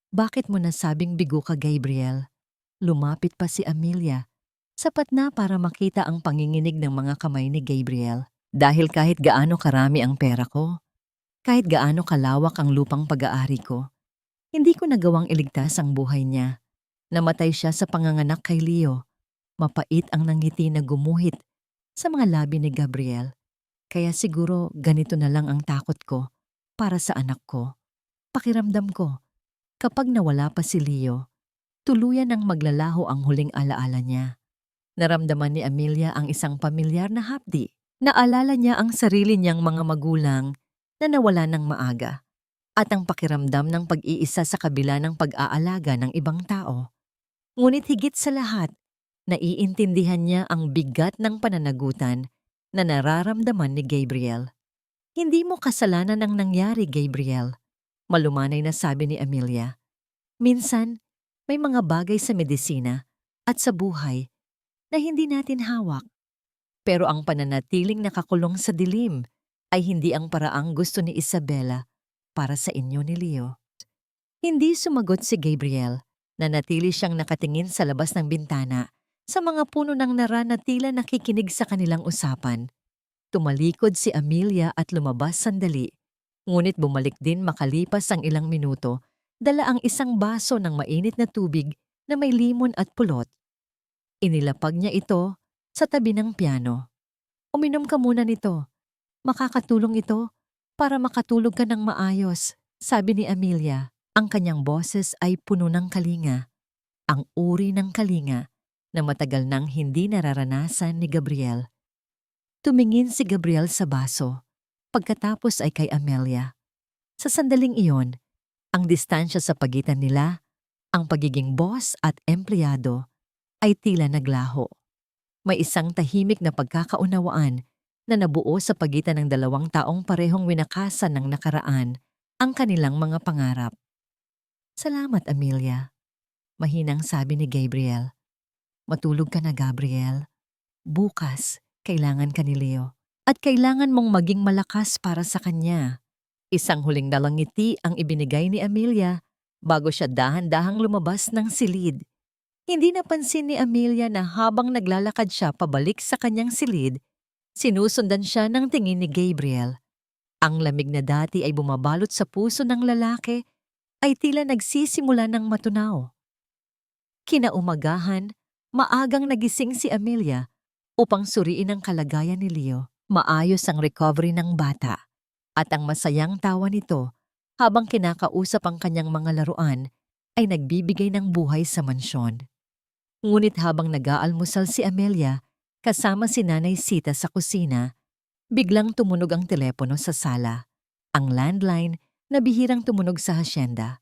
Bakit mo nasabing bigo ka, Gabriel? Lumapit pa si Amelia. Sapat na para makita ang panginginig ng mga kamay ni Gabriel. Dahil kahit gaano karami ang pera ko, kahit gaano kalawak ang lupang pag-aari ko, hindi ko nagawang iligtas ang buhay niya. Namatay siya sa panganganak kay Leo. Mapait ang nangiti na gumuhit sa mga labi ni Gabriel. Kaya siguro ganito na lang ang takot ko para sa anak ko. Pakiramdam ko, kapag nawala pa si Leo, tuluyan ang maglalaho ang huling alaala niya. Naramdaman ni Amelia ang isang pamilyar na hapdi. Naalala niya ang sarili niyang mga magulang na nawala ng maaga at ang pakiramdam ng pag-iisa sa kabila ng pag-aalaga ng ibang tao. Ngunit higit sa lahat, naiintindihan niya ang bigat ng pananagutan na nararamdaman ni Gabriel. Hindi mo kasalanan ang nangyari, Gabriel, malumanay na sabi ni Amelia. Minsan, may mga bagay sa medisina at sa buhay na hindi natin hawak. Pero ang pananatiling nakakulong sa dilim ay hindi ang paraang gusto ni Isabela para sa inyo ni Leo. Hindi sumagot si Gabriel. Nanatili siyang nakatingin sa labas ng bintana sa mga puno ng nara na tila nakikinig sa kanilang usapan. Tumalikod si Amelia at lumabas sandali. Ngunit bumalik din makalipas ang ilang minuto, dala ang isang baso ng mainit na tubig na may limon at pulot. Inilapag niya ito sa tabi ng piano. Uminom ka muna nito. Makakatulong ito para makatulog ka ng maayos, sabi ni Amelia. Ang kanyang boses ay puno ng kalinga. Ang uri ng kalinga na matagal nang hindi nararanasan ni Gabriel. Tumingin si Gabriel sa baso. Pagkatapos ay kay Amelia. Sa sandaling iyon, ang distansya sa pagitan nila, ang pagiging boss at empleyado, ay tila naglaho. May isang tahimik na pagkakaunawaan na nabuo sa pagitan ng dalawang taong parehong winakasan ng nakaraan ang kanilang mga pangarap. Salamat, Amelia. Mahinang sabi ni Gabriel. Matulog ka na, Gabriel. Bukas, kailangan ka ni Leo. At kailangan mong maging malakas para sa kanya. Isang huling dalangiti ang ibinigay ni Amelia bago siya dahan-dahang lumabas ng silid. Hindi napansin ni Amelia na habang naglalakad siya pabalik sa kanyang silid, sinusundan siya ng tingin ni Gabriel. Ang lamig na dati ay bumabalot sa puso ng lalaki ay tila nagsisimula ng matunaw. Kinaumagahan, maagang nagising si Amelia upang suriin ang kalagayan ni Leo. Maayos ang recovery ng bata at ang masayang tawa nito habang kinakausap ang kanyang mga laruan ay nagbibigay ng buhay sa mansyon. Ngunit habang nag-aalmusal si Amelia kasama si Nanay Sita sa kusina, biglang tumunog ang telepono sa sala, ang landline na bihirang tumunog sa hasyenda.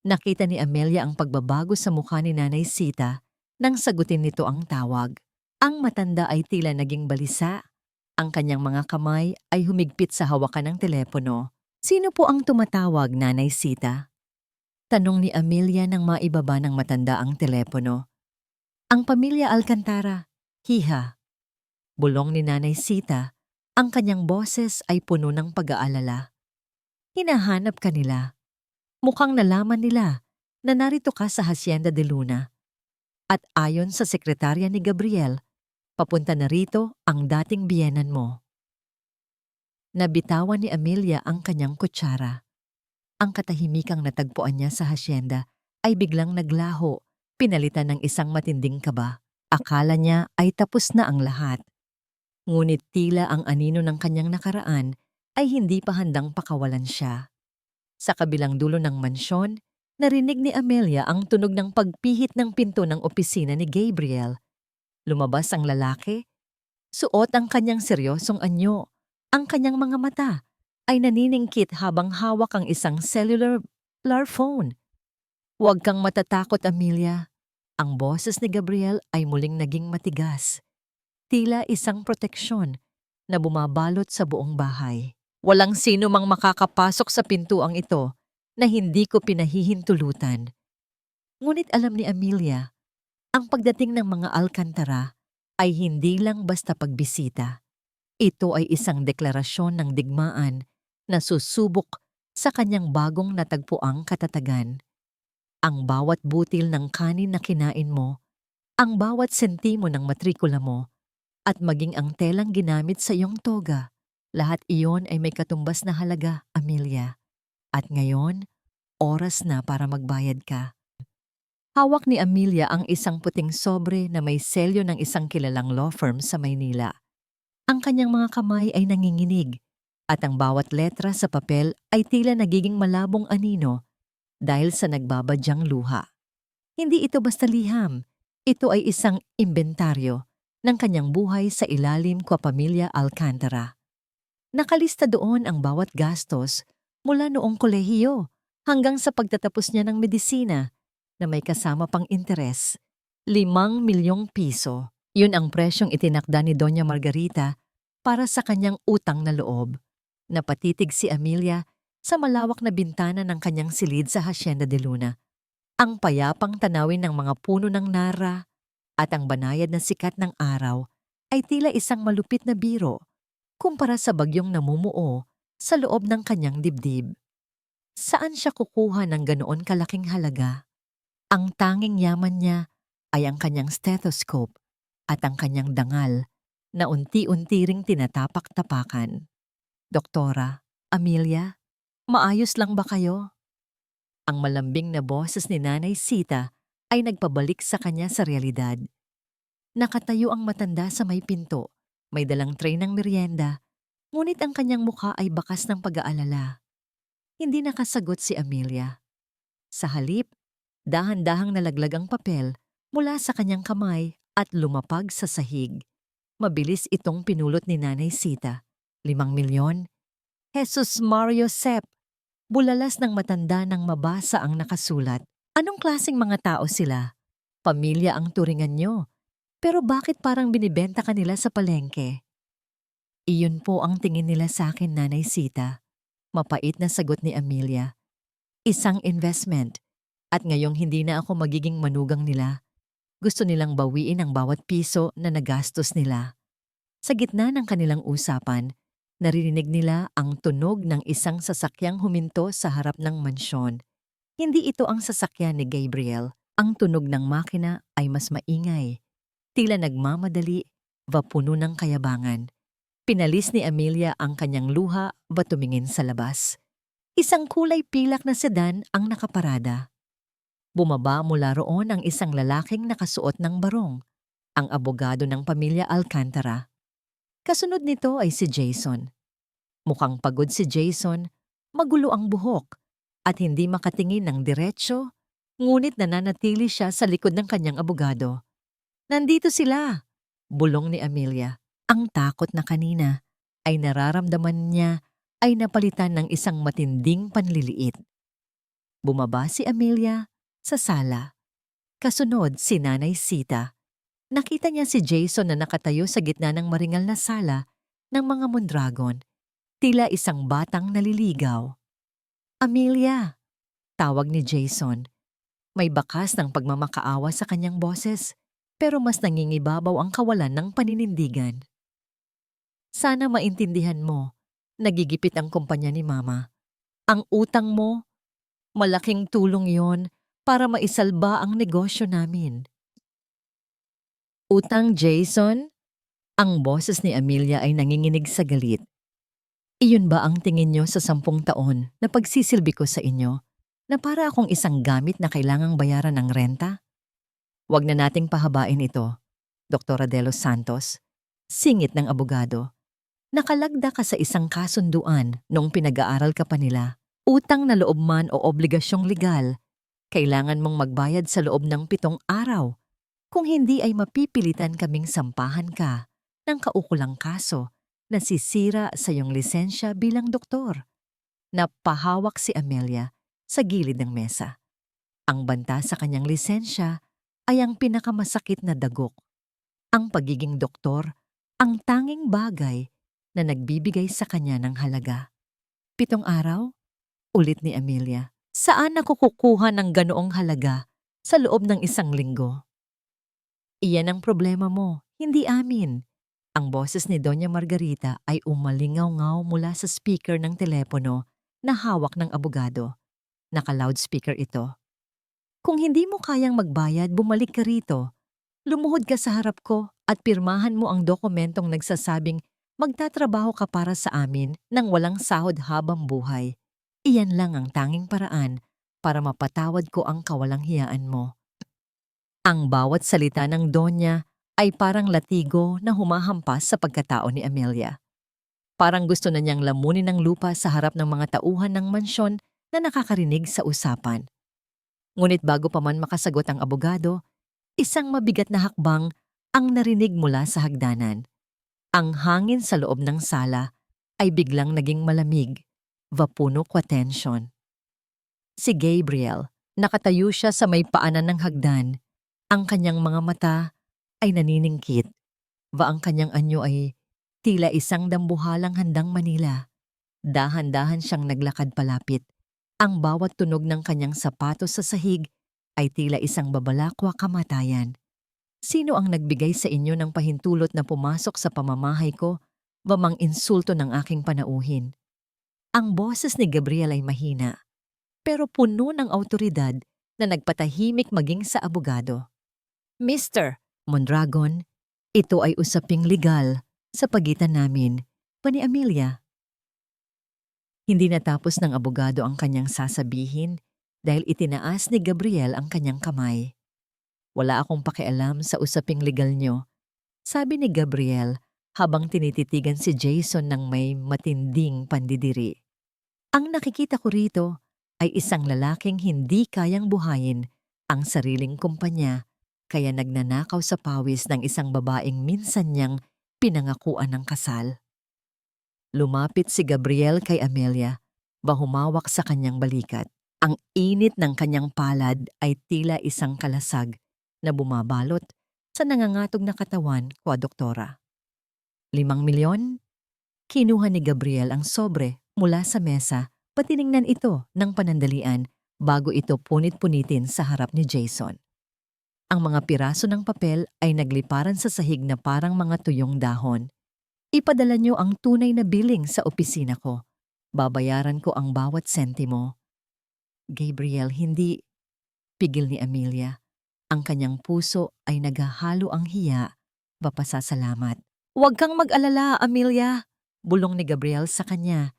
Nakita ni Amelia ang pagbabago sa mukha ni Nanay Sita nang sagutin nito ang tawag. Ang matanda ay tila naging balisa. Ang kanyang mga kamay ay humigpit sa hawakan ng telepono. Sino po ang tumatawag, Nanay Sita? Tanong ni Amelia nang maibaba ng matanda ang telepono. Ang pamilya Alcantara, hiha. Bulong ni Nanay Sita, ang kanyang boses ay puno ng pag-aalala. Hinahanap ka nila. Mukhang nalaman nila na narito ka sa Hacienda de Luna. At ayon sa sekretarya ni Gabriel, papunta na rito ang dating biyenan mo. Nabitawan ni Amelia ang kanyang kutsara. Ang katahimikang natagpuan niya sa hasyenda ay biglang naglaho, pinalitan ng isang matinding kaba. Akala niya ay tapos na ang lahat. Ngunit tila ang anino ng kanyang nakaraan ay hindi pa handang pakawalan siya. Sa kabilang dulo ng mansyon, narinig ni Amelia ang tunog ng pagpihit ng pinto ng opisina ni Gabriel. Lumabas ang lalaki. Suot ang kanyang seryosong anyo. Ang kanyang mga mata ay naniningkit habang hawak ang isang cellular phone. Huwag kang matatakot, Amelia. Ang boses ni Gabriel ay muling naging matigas. Tila isang proteksyon na bumabalot sa buong bahay. Walang sino mang makakapasok sa pintuang ito na hindi ko pinahihintulutan. Ngunit alam ni Amelia, ang pagdating ng mga Alcantara ay hindi lang basta pagbisita. Ito ay isang deklarasyon ng digmaan na susubok sa kanyang bagong natagpuang katatagan. Ang bawat butil ng kanin na kinain mo, ang bawat sentimo ng matrikula mo, at maging ang telang ginamit sa iyong toga, lahat iyon ay may katumbas na halaga, Amelia. At ngayon, oras na para magbayad ka. Hawak ni Amelia ang isang puting sobre na may selyo ng isang kilalang law firm sa Maynila. Ang kanyang mga kamay ay nanginginig at ang bawat letra sa papel ay tila nagiging malabong anino dahil sa nagbabadyang luha. Hindi ito basta liham, ito ay isang imbentaryo ng kanyang buhay sa ilalim kwa Pamilya Alcantara. Nakalista doon ang bawat gastos mula noong kolehiyo hanggang sa pagtatapos niya ng medisina na may kasama pang interes, 5 milyong piso. Yun ang presyong itinakda ni Doña Margarita para sa kanyang utang na loob. Napatitig si Amelia sa malawak na bintana ng kanyang silid sa Hacienda de Luna. Ang payapang tanawin ng mga puno ng nara at ang banayad na sikat ng araw ay tila isang malupit na biro kumpara sa bagyong namumuo sa loob ng kanyang dibdib. Saan siya kukuha ng ganoon kalaking halaga? Ang tanging yaman niya ay ang kanyang stethoscope at ang kanyang dangal na unti-unti ring tinatapak-tapakan. Doktora, Amelia, maayos lang ba kayo? Ang malambing na boses ni Nanay Sita ay nagpabalik sa kanya sa realidad. Nakatayo ang matanda sa may pinto, may dalang tray ng merienda, ngunit ang kanyang mukha ay bakas ng pag-aalala. Hindi nakasagot si Amelia. Sa halip, dahan-dahang nalaglag ang papel mula sa kanyang kamay at lumapag sa sahig. Mabilis itong pinulot ni Nanay Sita. 5 milyon? Jesus Mario Sep! Bulalas ng matanda nang mabasa ang nakasulat. Anong klaseng mga tao sila? Pamilya ang turingan nyo. Pero bakit parang binibenta ka nila sa palengke? Iyon po ang tingin nila sa akin, Nanay Sita. Mapait na sagot ni Amelia. Isang investment. At ngayong hindi na ako magiging manugang nila, gusto nilang bawiin ang bawat piso na nagastos nila. Sa gitna ng kanilang usapan, naririnig nila ang tunog ng isang sasakyang huminto sa harap ng mansyon. Hindi ito ang sasakyan ni Gabriel. Ang tunog ng makina ay mas maingay. Tila nagmamadali, puno ng kayabangan. Pinalis ni Amelia ang kanyang luha tumingin sa labas. Isang kulay pilak na sedan ang nakaparada. Bumaba mula roon ang isang lalaking nakasuot ng barong, ang abogado ng pamilya Alcantara. Kasunod nito ay si Jason. Mukhang pagod si Jason, magulo ang buhok, at hindi makatingin ng diretsyo, ngunit nananatili siya sa likod ng kanyang abogado. Nandito sila! Bulong ni Amelia. Ang takot na kanina ay nararamdaman niya ay napalitan ng isang matinding panliliit. Bumaba si Amelia sa sala. Kasunod si Nanay Sita. Nakita niya si Jason na nakatayo sa gitna ng maringal na sala ng mga Mondragon, tila isang batang naliligaw. Amelia! Tawag ni Jason. May bakas ng pagmamakaawa sa kanyang boses, pero mas nangingibabaw ang kawalan ng paninindigan. Sana maintindihan mo, nagigipit ang kumpanya ni Mama. Ang utang mo, malaking tulong yon para maisalba ang negosyo namin. Utang, Jason? Ang boses ni Amelia ay nanginginig sa galit. Iyon ba ang tingin niyo sa 10 taon na pagsisilbi ko sa inyo na para akong isang gamit na kailangang bayaran ng renta? Huwag na nating pahabain ito, Dr. De Los Santos. Singit ng abogado. Nakalagda ka sa isang kasunduan noong pinag-aaral ka pa nila. Utang na loob man o obligasyong legal, kailangan mong magbayad sa loob ng 7 araw. Kung hindi ay mapipilitan kaming sampahan ka ng kaukulang kaso na sisira sa iyong lisensya bilang doktor. Napahawak si Amelia sa gilid ng mesa. Ang banta sa kanyang lisensya ay ang pinakamasakit na dagok. Ang pagiging doktor, ang tanging bagay na nagbibigay sa kanya ng halaga. 7 araw? Ulit ni Amelia. Saan ako kukuha ng ganoong halaga sa loob ng 1 linggo? Iyan ang problema mo, hindi amin. Ang boses ni Doña Margarita ay umalingaw-ngaw mula sa speaker ng telepono na hawak ng abogado. Naka-loudspeaker ito. Kung hindi mo kayang magbayad, bumalik ka rito. Lumuhod ka sa harap ko at pirmahan mo ang dokumentong nagsasabing magtatrabaho ka para sa amin nang walang sahod habang buhay. Iyan lang ang tanging paraan para mapatawad ko ang kawalang-hiyaan mo. Ang bawat salita ng Donya ay parang latigo na humahampas sa pagkatao ni Amelia. Parang gusto na niyang lamunin ng lupa sa harap ng mga tauhan ng mansyon na nakakarinig sa usapan. Ngunit bago pa man makasagot ang abogado, isang mabigat na hakbang ang narinig mula sa hagdanan. Ang hangin sa loob ng sala ay biglang naging malamig, vapuno kwa tensyon. Si Gabriel, nakatayo siya sa may paanan ng hagdan. Ang kanyang mga mata ay naniningkit. Ang kanyang anyo ay tila isang dambuhalang handang Manila. Dahan-dahan siyang naglakad palapit. Ang bawat tunog ng kanyang sapatos sa sahig ay tila isang babalakwa kamatayan. Sino ang nagbigay sa inyo ng pahintulot na pumasok sa pamamahay ko, bamang insulto ng aking panauhin? Ang boses ni Gabriel ay mahina, pero puno ng awtoridad na nagpatahimik maging sa abogado. Mr. Mondragon, ito ay usaping legal sa pagitan namin, pa ni Amelia. Hindi natapos ng abogado ang kanyang sasabihin dahil itinaas ni Gabriel ang kanyang kamay. Wala akong pakialam sa usaping legal nyo, sabi ni Gabriel habang tinititigan si Jason ng may matinding pandidiri. Ang nakikita ko rito ay isang lalaking hindi kayang buhayin ang sariling kumpanya kaya nagnanakaw sa pawis ng isang babaeng minsan niyang pinangakuan ng kasal. Lumapit si Gabriel kay Amelia, humawak sa kanyang balikat. Ang init ng kanyang palad ay tila isang kalasag na bumabalot sa nangangatog na katawan ko, Doktora. 5 milyon? Kinuha ni Gabriel ang sobre mula sa mesa, patiningnan ito ng panandalian bago ito punit-punitin sa harap ni Jason. Ang mga piraso ng papel ay nagliparan sa sahig na parang mga tuyong dahon. Ipadala niyo ang tunay na billing sa opisina ko. Babayaran ko ang bawat sentimo. Gabriel, hindi. Pigil ni Amelia. Ang kanyang puso ay naghahalo ang hiya, pasasalamat. Huwag kang mag-alala, Amelia, bulong ni Gabriel sa kanya.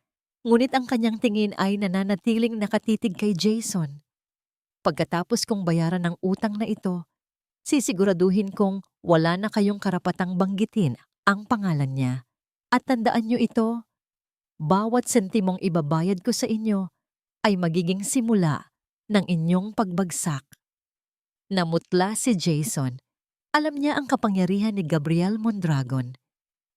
Ngunit ang kanyang tingin ay nananatiling nakatitig kay Jason. Pagkatapos kong bayaran ang utang na ito, sisiguraduhin kong wala na kayong karapatang banggitin ang pangalan niya. At tandaan niyo ito, bawat sentimong ibabayad ko sa inyo ay magiging simula ng inyong pagbagsak. Namutla si Jason. Alam niya ang kapangyarihan ni Gabriel Mondragon.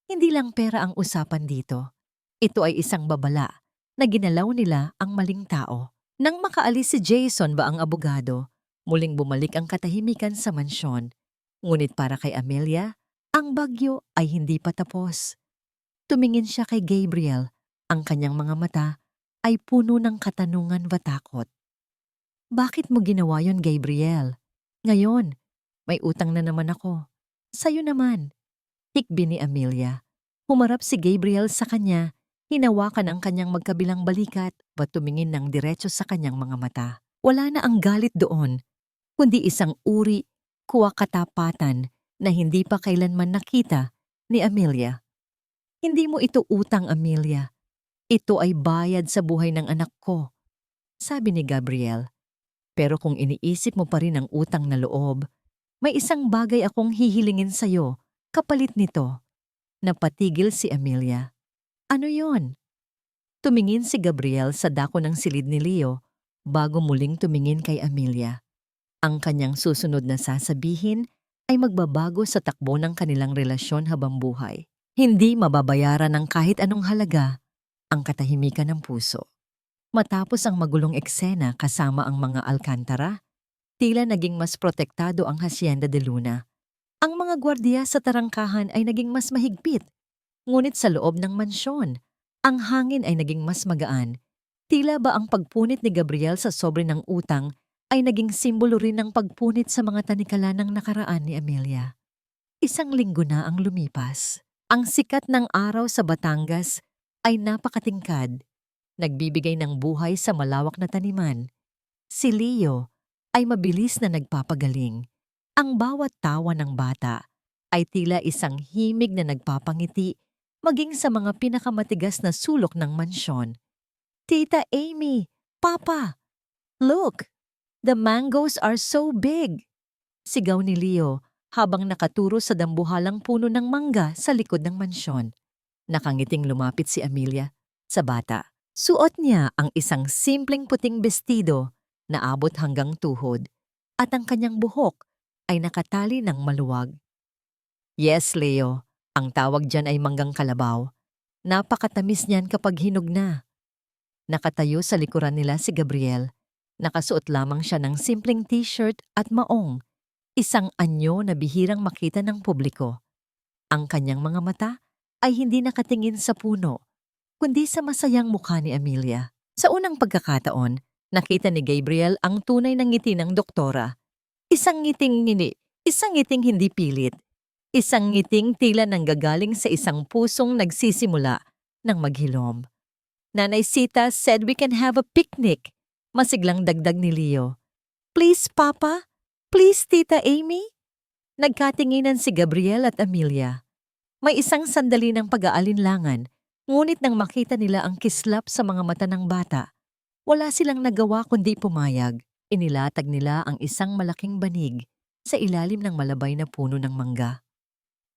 Hindi lang pera ang usapan dito. Ito ay isang babala na ginalaw nila ang maling tao. Nang makaalis si Jason ang abogado, muling bumalik ang katahimikan sa mansyon. Ngunit para kay Amelia, ang bagyo ay hindi pa tapos. Tumingin siya kay Gabriel. Ang kanyang mga mata ay puno ng katanungan takot. Bakit mo ginawa yon, Gabriel? Ngayon, may utang na naman ako. Sa'yo naman. Hikbi ni Amelia. Humarap si Gabriel sa kanya, hinawakan ang kanyang magkabilang balikat, tumingin ng diretso sa kanyang mga mata. Wala na ang galit doon, kundi isang uri, katapatan na hindi pa kailanman nakita ni Amelia. Hindi mo ito utang, Amelia. Ito ay bayad sa buhay ng anak ko, sabi ni Gabriel. Pero kung iniisip mo pa rin ang utang na loob, may isang bagay akong hihilingin sa'yo, kapalit nito. Napatigil si Amelia. Ano yon? Tumingin si Gabriel sa dako ng silid ni Leo bago muling tumingin kay Amelia. Ang kanyang susunod na sasabihin ay magbabago sa takbo ng kanilang relasyon habang buhay. Hindi mababayaran ng kahit anong halaga ang katahimikan ng puso. Matapos ang magulong eksena kasama ang mga Alcantara, tila naging mas protektado ang Hacienda de Luna. Ang mga gwardiya sa tarangkahan ay naging mas mahigpit. Ngunit sa loob ng mansyon, ang hangin ay naging mas magaan. Tila ba ang pagpunit ni Gabriel sa sobre ng utang ay naging simbolo rin ng pagpunit sa mga tanikala ng nakaraan ni Amelia. Isang linggo na ang lumipas. Ang sikat ng araw sa Batangas ay napakatingkad, nagbibigay ng buhay sa malawak na taniman. Si Leo ay mabilis na nagpapagaling. Ang bawat tawa ng bata ay tila isang himig na nagpapangiti maging sa mga pinakamatigas na sulok ng mansyon. Tita Amy, Papa, look! The mangoes are so big! Sigaw ni Leo habang nakaturo sa dambuhalang puno ng mangga sa likod ng mansyon. Nakangiting lumapit si Amelia sa bata. Suot niya ang isang simpleng puting bestido na abot hanggang tuhod at ang kanyang buhok ay nakatali ng maluwag. Yes, Leo, ang tawag dyan ay manggang kalabaw. Napakatamis niyan kapag hinog na. Nakatayo sa likuran nila si Gabriel. Nakasuot lamang siya ng simpleng t-shirt at maong, isang anyo na bihirang makita ng publiko. Ang kanyang mga mata ay hindi nakatingin sa puno, kundi sa masayang mukha ni Amelia. Sa unang pagkakataon, nakita ni Gabriel ang tunay na ngiti ng doktora. Isang ngiting hindi pilit. Isang ngiting tila nanggagaling sa isang pusong nagsisimula ng maghilom. Nanay Sita said we can have a picnic. Masiglang dagdag ni Leo. Please, Papa? Please, Tita Amy? Nagkatinginan si Gabriel at Amelia. May isang sandali ng pag-aalinlangan, ngunit nang makita nila ang kislap sa mga mata ng bata, wala silang nagawa kundi pumayag. Inilatag nila ang isang malaking banig sa ilalim ng malabay na puno ng mangga.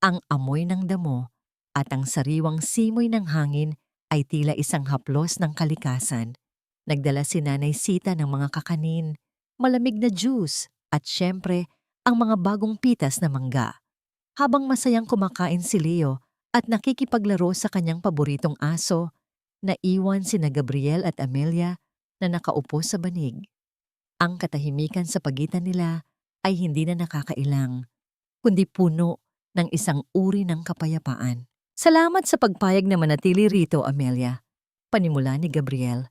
Ang amoy ng damo at ang sariwang simoy ng hangin ay tila isang haplos ng kalikasan. Nagdala si Nanay Sita ng mga kakanin, malamig na juice at syempre ang mga bagong pitas na mangga. Habang masayang kumakain si Leo at nakikipaglaro sa kanyang paboritong aso, naiwan sina Gabriel at Amelia na nakaupo sa banig. Ang katahimikan sa pagitan nila ay hindi na nakakailang, kundi puno ng isang uri ng kapayapaan. Salamat sa pagpayag na manatili rito, Amelia. Panimula ni Gabriel.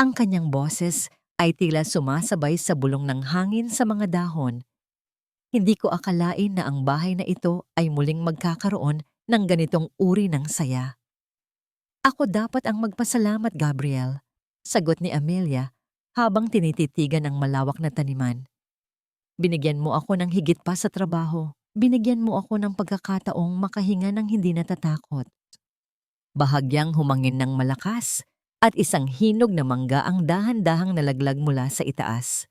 Ang kanyang boses ay tila sumasabay sa bulong ng hangin sa mga dahon. Hindi ko akalain na ang bahay na ito ay muling magkakaroon ng ganitong uri ng saya. Ako dapat ang magpasalamat, Gabriel, sagot ni Amelia habang tinititigan ang malawak na taniman. Binigyan mo ako ng higit pa sa trabaho. Binigyan mo ako ng pagkakataong makahinga ng hindi natatakot. Bahagyang humangin ng malakas at isang hinog na mangga ang dahan-dahang nalaglag mula sa itaas.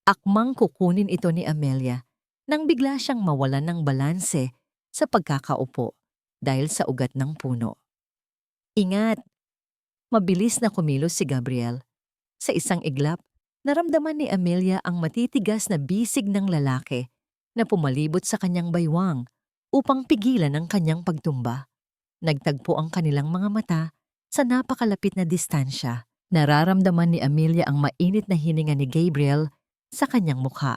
Akmang kukunin ito ni Amelia nang bigla siyang mawalan ng balanse sa pagkakaupo dahil sa ugat ng puno. Ingat! Mabilis na kumilos si Gabriel. Sa isang iglap, naramdaman ni Amelia ang matitigas na bisig ng lalaki na pumalibot sa kanyang baywang upang pigilan ang kanyang pagtumba. Nagtagpo ang kanilang mga mata sa napakalapit na distansya. Nararamdaman ni Amelia ang mainit na hininga ni Gabriel sa kanyang mukha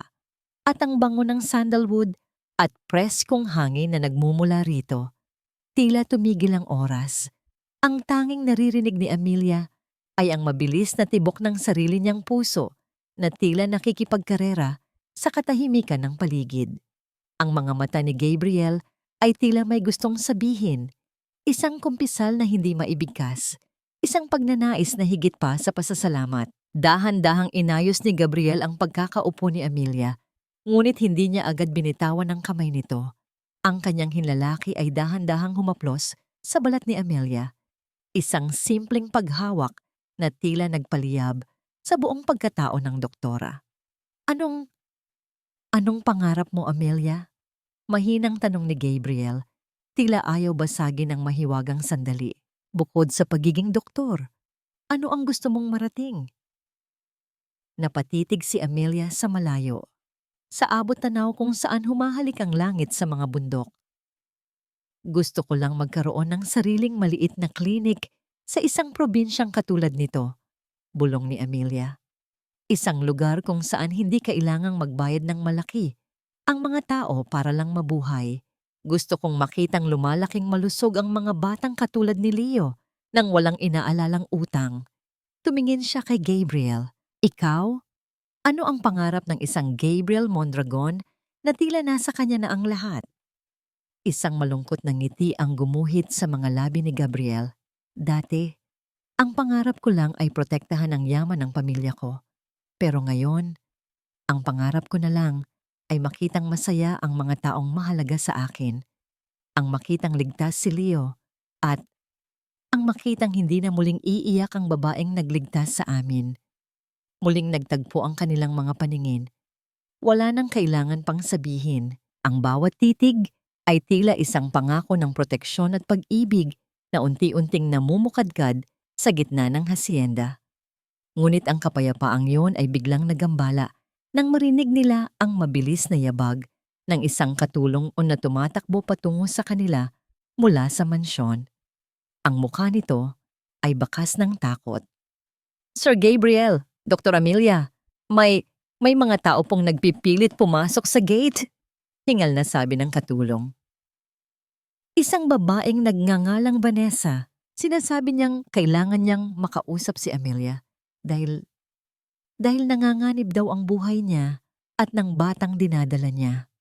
at ang bango ng sandalwood at preskong hangin na nagmumula rito. Tila tumigil ang oras. Ang tanging naririnig ni Amelia ay ang mabilis na tibok ng sarili niyang puso na tila nakikipagkarera sa katahimikan ng paligid. Ang mga mata ni Gabriel ay tila may gustong sabihin, isang kumpisal na hindi maibigkas, isang pagnanais na higit pa sa pasasalamat. Dahan-dahang inayos ni Gabriel ang pagkakaupo ni Amelia, ngunit hindi niya agad binitawan ang kamay nito. Ang kanyang hinlalaki ay dahan-dahang humaplos sa balat ni Amelia, isang simpleng paghawak na tila nagpaliyab sa buong pagkatao ng doktora. Anong pangarap mo, Amelia? Mahinang tanong ni Gabriel, tila ayaw basagin ng mahiwagang sandali. Bukod sa pagiging doktor, ano ang gusto mong marating? Napatitig si Amelia sa malayo, sa abot tanaw kung saan humahalik ang langit sa mga bundok. Gusto ko lang magkaroon ng sariling maliit na klinik sa isang probinsyang katulad nito, bulong ni Amelia. Isang lugar kung saan hindi kailangang magbayad ng malaki ang mga tao para lang mabuhay. Gusto kong makitang lumalaking malusog ang mga batang katulad ni Leo nang walang inaalalang utang. Tumingin siya kay Gabriel. Ikaw? Ano ang pangarap ng isang Gabriel Mondragon na tila nasa kanya na ang lahat? Isang malungkot na ngiti ang gumuhit sa mga labi ni Gabriel. Dati, ang pangarap ko lang ay protektahan ang yaman ng pamilya ko. Pero ngayon, ang pangarap ko na lang ay makitang masaya ang mga taong mahalaga sa akin. Ang makitang ligtas si Leo at ang makitang hindi na muling iiyak ang babaeng nagligtas sa amin. Muling nagtagpo ang kanilang mga paningin. Wala nang kailangan pang sabihin. Ang bawat titig ay tila isang pangako ng proteksyon at pag-ibig na unti-unting namumukadkad sa gitna ng hasyenda. Ngunit ang kapayapaang yon ay biglang nagambala nang marinig nila ang mabilis na yabag ng isang katulong o na tumatakbo patungo sa kanila mula sa mansyon. Ang mukha nito ay bakas ng takot. Sir Gabriel, Dr. Amelia, may mga tao pong nagpipilit pumasok sa gate. Hingal na sabi ng katulong. Isang babaeng nagngangalang Vanessa, sinasabi niyang kailangan niyang makausap si Amelia dahil nanganganib daw ang buhay niya at ng batang dinadala niya.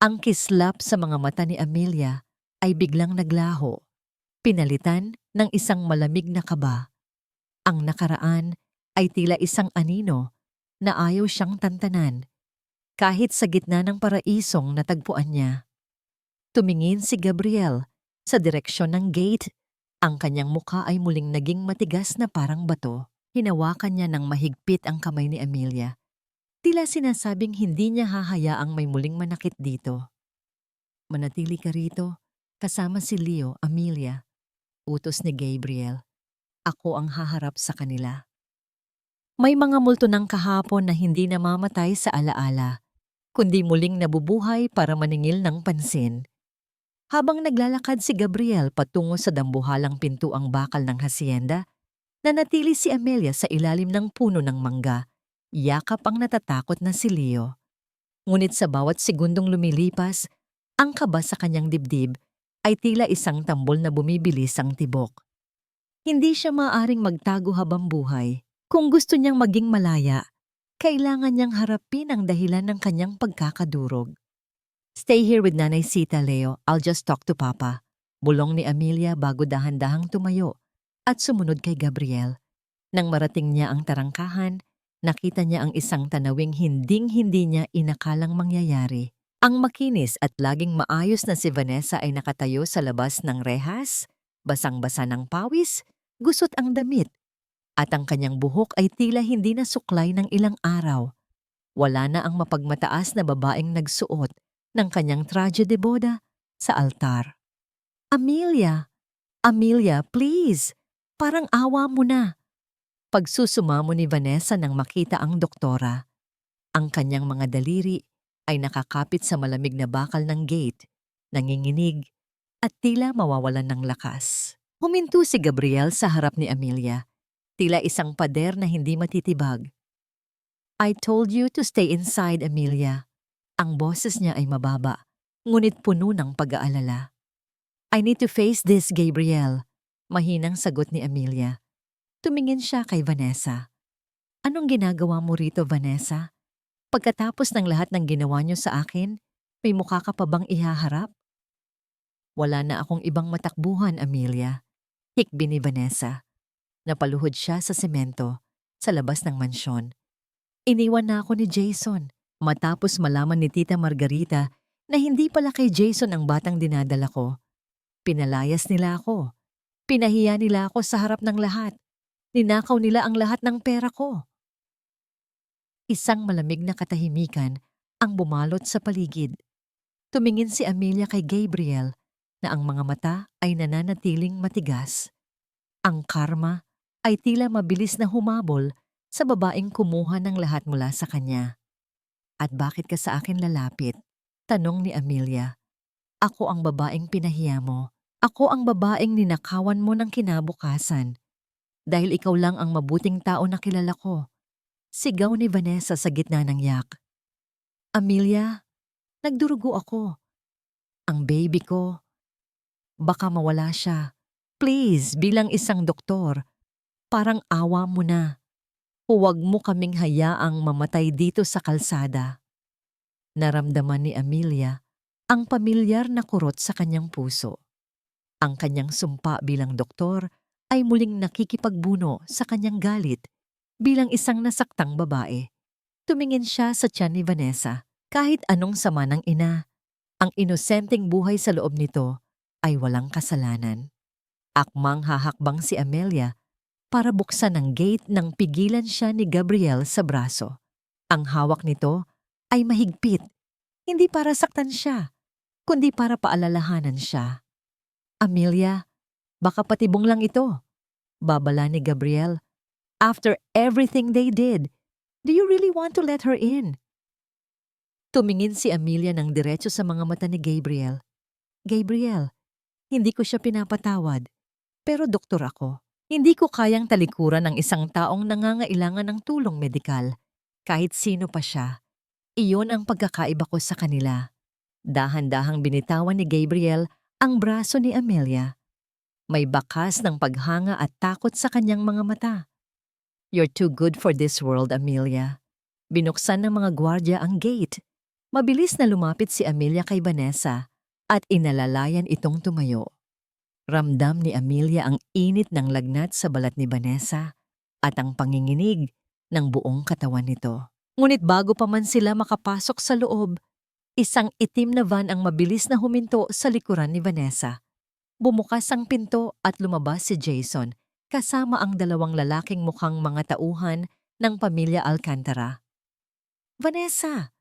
Ang kislap sa mga mata ni Amelia ay biglang naglaho, pinalitan ng isang malamig na kaba. Ang nakaraan ay tila isang anino na ayaw siyang tantanan kahit sa gitna ng paraisong natagpuan niya. Tumingin si Gabriel sa direksyon ng gate. Ang kanyang mukha ay muling naging matigas na parang bato. Hinawakan niya ng mahigpit ang kamay ni Amelia. Tila sinasabing hindi niya hahayaang may muling manakit dito. Manatili ka rito, kasama si Leo, Amelia. Utos ni Gabriel. Ako ang haharap sa kanila. May mga multo ng kahapon na hindi namamatay sa alaala, kundi muling nabubuhay para maningil ng pansin. Habang naglalakad si Gabriel patungo sa dambuhalang pintuang bakal ng hasyenda, nanatili si Amelia sa ilalim ng puno ng mangga. Yakap ang natatakot na si Leo. Ngunit sa bawat segundong lumilipas, ang kaba sa kanyang dibdib ay tila isang tambol na bumibilis ang tibok. Hindi siya maaaring magtago habang buhay. Kung gusto niyang maging malaya, kailangan niyang harapin ang dahilan ng kanyang pagkakadurog. Stay here with Nanay Sita, Leo. I'll just talk to Papa. Bulong ni Amelia bago dahan-dahang tumayo at sumunod kay Gabriel. Nang marating niya ang tarangkahan, nakita niya ang isang tanawing hinding-hindi niya inakalang mangyayari. Ang makinis at laging maayos na si Vanessa ay nakatayo sa labas ng rehas, basang-basa ng pawis, gusot ang damit, at ang kanyang buhok ay tila hindi na suklay ng ilang araw. Wala na ang mapagmataas na babaeng nagsuot ng kanyang traje de boda sa altar. Amelia! Amelia, please! Parang awa mo na! Pagsusumamo ni Vanessa nang makita ang doktora. Ang kanyang mga daliri ay nakakapit sa malamig na bakal ng gate, nanginginig, at tila mawawalan ng lakas. Huminto si Gabriel sa harap ni Amelia, tila isang pader na hindi matitibag. I told you to stay inside, Amelia. Ang boses niya ay mababa, ngunit puno ng pag-aalala. I need to face this, Gabriel. Mahinang sagot ni Amelia. Tumingin siya kay Vanessa. Anong ginagawa mo rito, Vanessa? Pagkatapos ng lahat ng ginawa niyo sa akin, may mukha ka pa bang ihaharap? Wala na akong ibang matakbuhan, Amelia. Hikbi ni Vanessa. Napaluhod siya sa semento, sa labas ng mansyon. Iniwan na ako ni Jason. Matapos malaman ni Tita Margarita na hindi pala kay Jason ang batang dinadala ko. Pinalayas nila ako. Pinahiya nila ako sa harap ng lahat. Ninakaw nila ang lahat ng pera ko. Isang malamig na katahimikan ang bumalot sa paligid. Tumingin si Amelia kay Gabriel na ang mga mata ay nananatiling matigas. Ang karma ay tila mabilis na humabol sa babaeng kumuha ng lahat mula sa kanya. At bakit ka sa akin lalapit? Tanong ni Amelia. Ako ang babaeng pinahiya mo. Ako ang babaeng ninakawan mo ng kinabukasan. Dahil ikaw lang ang mabuting tao na kilala ko. Sigaw ni Vanessa sa gitna ng yak. Amelia, nagdurugo ako. ang baby ko. Baka mawala siya. Please, bilang isang doktor, parang awa mo na. Huwag mo kaming hayaang mamatay dito sa kalsada. Naramdaman ni Amelia ang pamilyar na kurot sa kanyang puso. Ang kanyang sumpa bilang doktor ay muling nakikipagbuno sa kanyang galit bilang isang nasaktang babae. Tumingin siya sa tiyan ni Vanessa. Kahit anong sama ng ina, ang inosenteng buhay sa loob nito ay walang kasalanan. Akmang hahakbang si Amelia para buksan ang gate nang pigilan siya ni Gabriel sa braso. Ang hawak nito ay mahigpit, hindi para saktan siya, kundi para paalalahanan siya. Amelia, baka patibong lang ito, babala ni Gabriel. After everything they did, do you really want to let her in? Tumingin si Amelia ng diretso sa mga mata ni Gabriel. Gabriel, hindi ko siya pinapatawad, pero doktor ako. Hindi ko kayang talikuran ang isang taong nangangailangan ng tulong medikal. Kahit sino pa siya, iyon ang pagkakaiba ko sa kanila. Dahan-dahang binitawan ni Gabriel ang braso ni Amelia. May bakas ng paghanga at takot sa kanyang mga mata. You're too good for this world, Amelia. Binuksan ng mga gwardya ang gate. Mabilis na lumapit si Amelia kay Vanessa at inalalayan itong tumayo. Ramdam ni Amelia ang init ng lagnat sa balat ni Vanessa at ang panginginig ng buong katawan nito. Ngunit bago pa man sila makapasok sa loob, isang itim na van ang mabilis na huminto sa likuran ni Vanessa. Bumukas ang pinto at lumabas si Jason kasama ang dalawang lalaking mukhang mga tauhan ng pamilya Alcantara. Vanessa,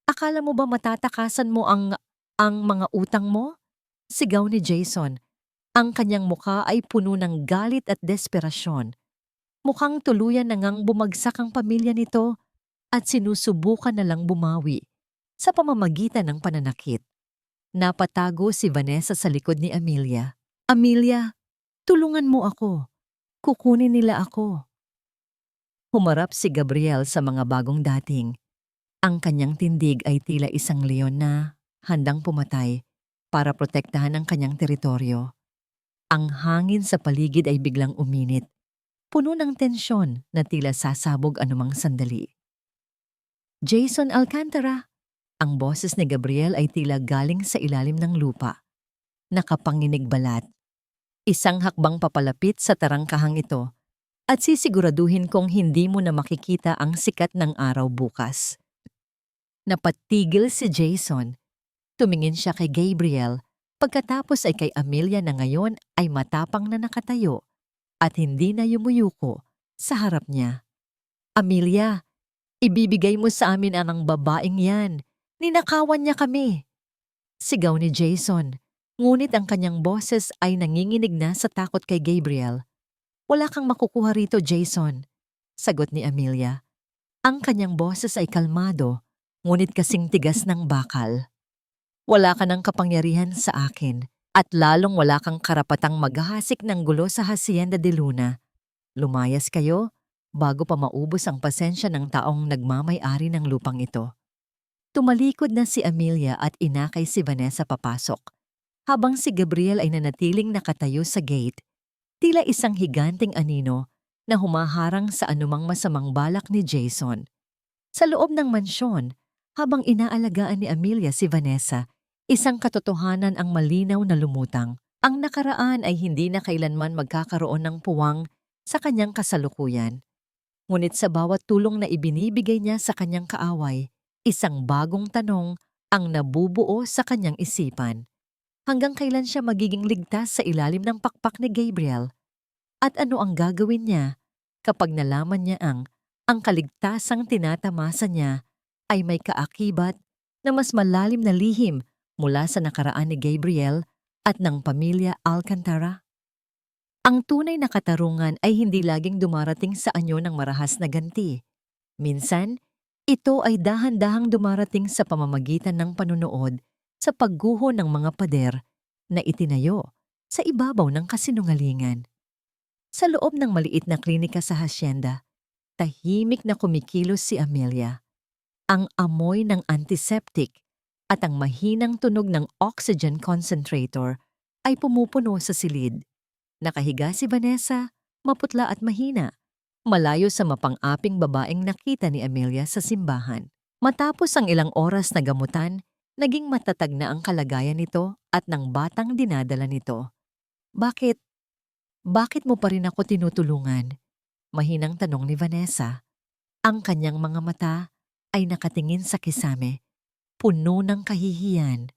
akala mo ba matatakasan mo ang mga utang mo? Sigaw ni Jason. Ang kanyang mukha ay puno ng galit at desperasyon. Mukhang tuluyan na ngang bumagsak ang pamilya nito at sinusubukan na lang bumawi sa pamamagitan ng pananakit. Napatago si Vanessa sa likod ni Amelia. Amelia, tulungan mo ako. Kukunin nila ako. Humarap si Gabriel sa mga bagong dating. Ang kanyang tindig ay tila isang leon na handang pumatay para protektahan ang kanyang teritoryo. Ang hangin sa paligid ay biglang uminit, puno ng tensyon na tila sasabog anumang sandali. Jason Alcantara, ang boses ni Gabriel ay tila galing sa ilalim ng lupa. Nakapanginig balat. Isang hakbang papalapit sa tarangkahang ito at sisiguraduhin kong hindi mo na makikita ang sikat ng araw bukas. Napatigil si Jason. Tumingin siya kay Gabriel. Pagkatapos ay kay Amelia na ngayon ay matapang na nakatayo at hindi na yumuyuko sa harap niya. Amelia, ibibigay mo sa amin ang babaeng yan. Ninakawan niya kami. Sigaw ni Jason, ngunit ang kanyang boses ay nanginginig na sa takot kay Gabriel. Wala kang makukuha rito, Jason, sagot ni Amelia. Ang kanyang boses ay kalmado, ngunit kasing tigas ng bakal. Wala ka ng kapangyarihan sa akin at lalong wala kang karapatang maghahasik ng gulo sa Hacienda de Luna. Lumayas kayo bago pa maubos ang pasensya ng taong nagmamay-ari ng lupang ito. Tumalikod na si Amelia at inakay si Vanessa papasok, habang si Gabriel ay nanatiling nakatayo sa gate, tila isang higanting anino na humaharang sa anumang masamang balak ni Jason. Sa loob ng mansyon, habang inaalagaan ni Amelia si Vanessa, isang katotohanan ang malinaw na lumutang. Ang nakaraan ay hindi na kailanman magkakaroon ng puwang sa kanyang kasalukuyan. Ngunit sa bawat tulong na ibinibigay niya sa kanyang kaaway, isang bagong tanong ang nabubuo sa kanyang isipan. Hanggang kailan siya magiging ligtas sa ilalim ng pakpak ni Gabriel? At ano ang gagawin niya kapag nalaman niya ang kaligtasang tinatamasa niya ay may kaakibat na mas malalim na lihim mula sa nakaraan ni Gabriel at ng pamilya Alcantara? Ang tunay na katarungan ay hindi laging dumarating sa anyo ng marahas na ganti. Minsan, ito ay dahan-dahang dumarating sa pamamagitan ng panunood sa pagguho ng mga pader na itinayo sa ibabaw ng kasinungalingan. Sa loob ng maliit na klinika sa hacienda, tahimik na kumikilos si Amelia. Ang amoy ng antiseptic at ang mahinang tunog ng oxygen concentrator ay pumupuno sa silid. Nakahiga si Vanessa, maputla at mahina, malayo sa mapang-aping babaeng nakita ni Amelia sa simbahan. Matapos ang ilang oras na gamutan, naging matatag na ang kalagayan nito at ng batang dinadala nito. Bakit? Bakit mo pa rin ako tinutulungan? Mahinang tanong ni Vanessa. Ang kanyang mga mata ay nakatingin sa kisame, puno ng kahihiyan.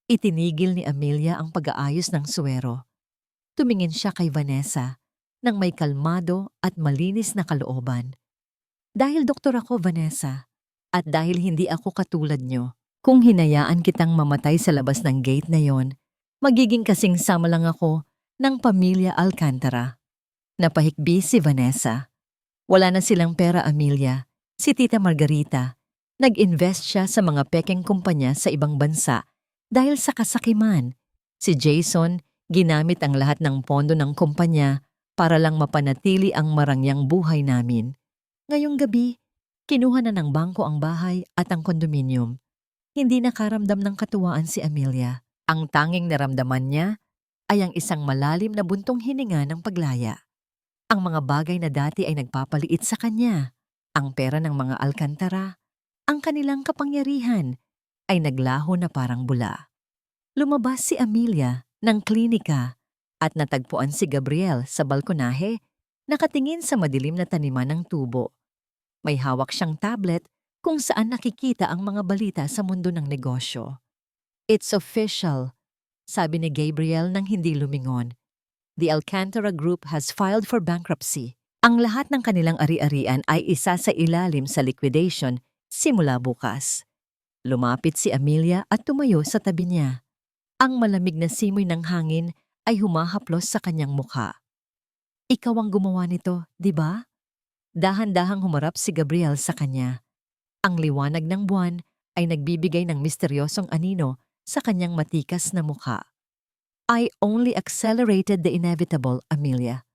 Itinigil ni Amelia ang pag-aayos ng suwero. Tumingin siya kay Vanessa nang may kalmado at malinis na kalooban. Dahil doktor ako, Vanessa, at dahil hindi ako katulad nyo, kung hinayaan kitang mamatay sa labas ng gate na yon, magiging kasing sama lang ako ng pamilya Alcantara. Napahikbi si Vanessa. Wala na silang pera, Amelia. Si Tita Margarita, nag-invest siya sa mga pekeng kumpanya sa ibang bansa dahil sa kasakiman. Si Jason, ginamit ang lahat ng pondo ng kumpanya para lang mapanatili ang marangyang buhay namin. Ngayong gabi, kinuha na ng bangko ang bahay at ang kondominium. Hindi nakaramdam ng katuwaan si Amelia. Ang tanging naramdaman niya ay ang isang malalim na buntong hininga ng paglaya. Ang mga bagay na dati ay nagpapaliit sa kanya. Ang pera ng mga Alcantara, ang kanilang kapangyarihan, ay naglaho na parang bula. Lumabas si Amelia ng klinika at natagpuan si Gabriel sa balkonahe, nakatingin sa madilim na taniman ng tubo. May hawak siyang tablet kung saan nakikita ang mga balita sa mundo ng negosyo. It's official, sabi ni Gabriel nang hindi lumingon. The Alcantara Group has filed for bankruptcy. Ang lahat ng kanilang ari-arian ay isa sa ilalim sa liquidation simula bukas. Lumapit si Amelia at tumayo sa tabi niya. Ang malamig na simoy ng hangin ay humahaplos sa kanyang mukha. Ikaw ang gumawa nito, di ba? Dahan-dahang humarap si Gabriel sa kanya. Ang liwanag ng buwan ay nagbibigay ng misteryosong anino sa kanyang matikas na mukha. I only accelerated the inevitable, Amelia.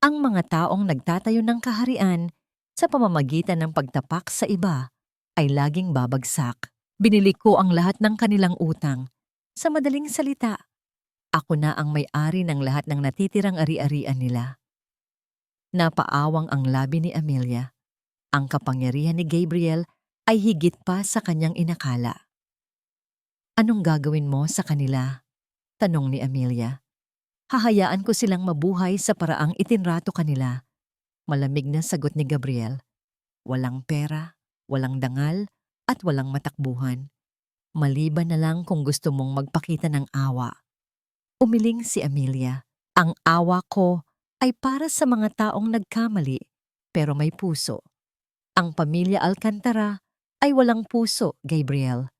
Ang mga taong nagtatayo ng kaharian sa pamamagitan ng pagtapak sa iba ay laging babagsak. Binili ko ang lahat ng kanilang utang. Sa madaling salita, ako na ang may-ari ng lahat ng natitirang ari-arian nila. Napaawang ang labi ni Amelia. Ang kapangyarihan ni Gabriel ay higit pa sa kanyang inakala. Anong gagawin mo sa kanila? Tanong ni Amelia. Hahayaan ko silang mabuhay sa paraang itinrato kanila. Malamig na sagot ni Gabriel. Walang pera, walang dangal, at walang matakbuhan. Maliban na lang kung gusto mong magpakita ng awa. Umiling si Amelia. Ang awa ko ay para sa mga taong nagkamali, pero may puso. Ang pamilya Alcantara ay walang puso, Gabriel.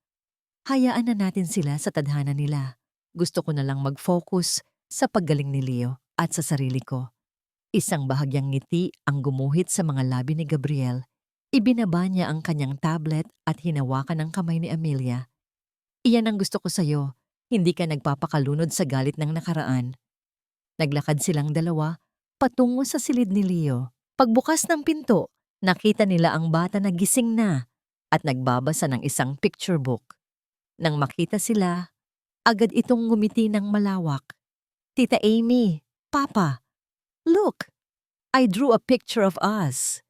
Hayaan na natin sila sa tadhana nila. Gusto ko na lang mag-focus sa paggaling ni Leo at sa sarili ko. Isang bahagyang ngiti ang gumuhit sa mga labi ni Gabriel. Ibinaba niya ang kanyang tablet at hinawakan ang kamay ni Amelia. Iyan ang gusto ko sa'yo, hindi ka nagpapakalunod sa galit ng nakaraan. Naglakad silang dalawa patungo sa silid ni Leo. Pagbukas ng pinto, nakita nila ang bata na gising na at nagbabasa ng isang picture book. Nang makita sila, agad itong ngumiti ng malawak. Tita Amy, Papa, look! I drew a picture of us.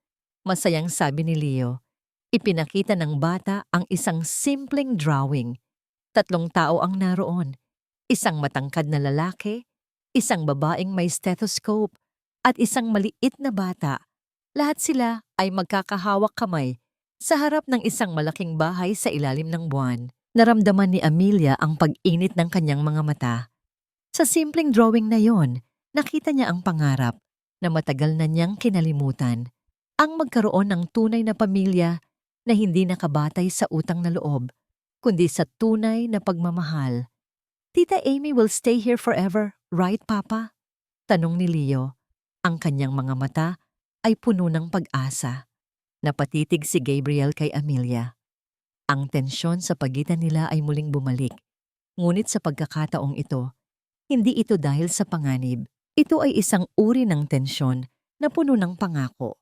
Masayang sabi ni Leo. Ipinakita ng bata ang isang simpleng drawing. 3 tao ang naroon. Isang matangkad na lalaki, isang babaeng may stethoscope, at isang maliit na bata. Lahat sila ay magkakahawak kamay sa harap ng isang malaking bahay sa ilalim ng buwan. Naramdaman ni Amelia ang pag-init ng kanyang mga mata. Sa simpleng drawing na yon, nakita niya ang pangarap na matagal na niyang kinalimutan. Ang magkaroon ng tunay na pamilya na hindi nakabatay sa utang na loob, kundi sa tunay na pagmamahal. Tita Amy will stay here forever, right, Papa? Tanong ni Leo. Ang kanyang mga mata ay puno ng pag-asa. Napatitig si Gabriel kay Amelia. Ang tensyon sa pagitan nila ay muling bumalik. Ngunit sa pagkakataong ito, hindi ito dahil sa panganib. Ito ay isang uri ng tensyon na puno ng pangako.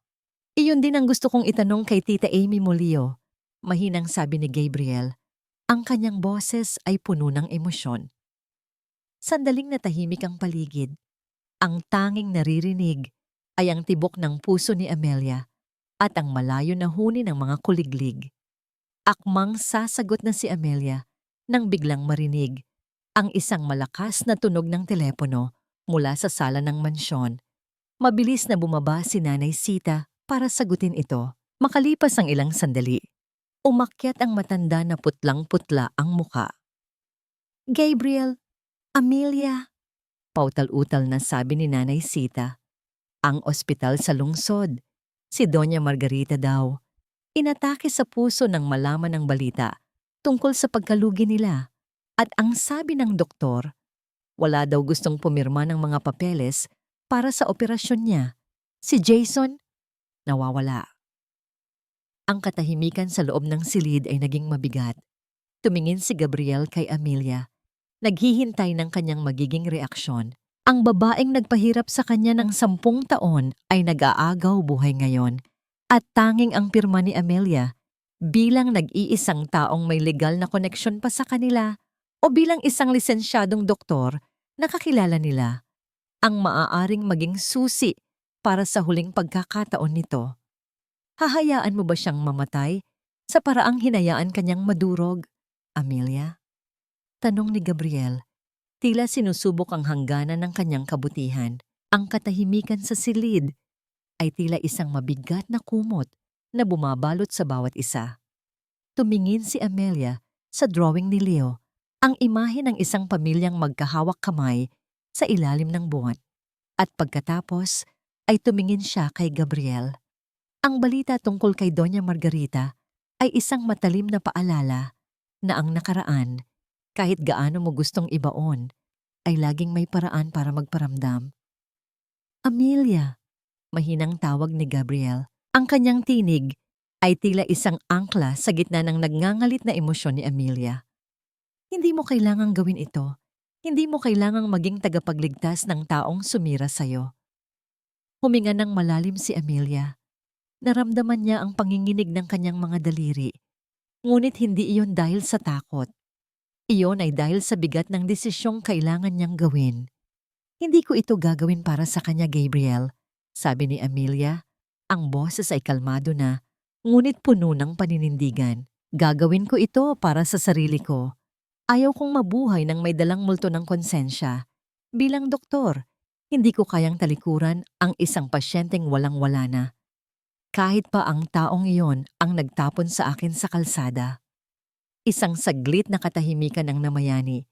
Iyon din ang gusto kong itanong kay Tita Amy mo, Leo. Mahinang sabi ni Gabriel. Ang kanyang boses ay puno ng emosyon. Sandaling natahimik ang paligid. Ang tanging naririnig ay ang tibok ng puso ni Amelia at ang malayo na huni ng mga kuliglig. Akmang sasagot na si Amelia nang biglang marinig ang isang malakas na tunog ng telepono mula sa sala ng mansyon. Mabilis na bumaba si Nanay Sita para sagutin ito. Makalipas ang ilang sandali, umakyat ang matanda na putlang-putla ang muka. Gabriel, Amelia, pautal-utal na sabi ni Nanay Sita. Ang ospital sa lungsod. Si Doña Margarita daw. Inatake sa puso nang malaman ng balita tungkol sa pagkalugi nila. At ang sabi ng doktor, wala daw gustong pumirma ng mga papeles para sa operasyon niya. Si Jason, nawawala. Ang katahimikan sa loob ng silid ay naging mabigat. Tumingin si Gabriel kay Amelia. Naghihintay ng kanyang magiging reaksyon. Ang babaeng nagpahirap sa kanya ng 10 taon ay nag-aagaw buhay ngayon. At tanging ang pirma ni Amelia bilang nag-iisang taong may legal na koneksyon pa sa kanila o bilang isang lisensyadong doktor na kakilala nila ang maaaring maging susi para sa huling pagkakataon nito. Hahayaan mo ba siyang mamatay sa paraang hinayaan kanyang madurog, Amelia? Tanong ni Gabriel. Tila sinusubok ang hangganan ng kanyang kabutihan. Ang katahimikan sa silid ay tila isang mabigat na kumot na bumabalot sa bawat isa. Tumingin si Amelia sa drawing ni Leo, ang imahe ng isang pamilyang magkahawak kamay sa ilalim ng buwan. At pagkatapos ay tumingin siya kay Gabriel. Ang balita tungkol kay Doña Margarita ay isang matalim na paalala na ang nakaraan, kahit gaano mo gustong ibaon, ay laging may paraan para magparamdam. Amelia, mahinang tawag ni Gabriel. Ang kanyang tinig ay tila isang angkla sa gitna ng nagngangalit na emosyon ni Amelia. Hindi mo kailangang gawin ito. Hindi mo kailangang maging tagapagligtas ng taong sumira sa'yo. Huminga ng malalim si Amelia. Naramdaman niya ang panginginig ng kanyang mga daliri. Ngunit hindi iyon dahil sa takot. Iyon ay dahil sa bigat ng desisyong kailangan niyang gawin. Hindi ko ito gagawin para sa kanya, Gabriel, sabi ni Amelia. Ang boses ay kalmado na, ngunit puno ng paninindigan. Gagawin ko ito para sa sarili ko. Ayaw kong mabuhay ng may dalang multo ng konsensya. Bilang doktor, hindi ko kayang talikuran ang isang pasyenteng walang-wala na. Kahit pa ang taong iyon ang nagtapon sa akin sa kalsada. Isang saglit na katahimikan ang namayani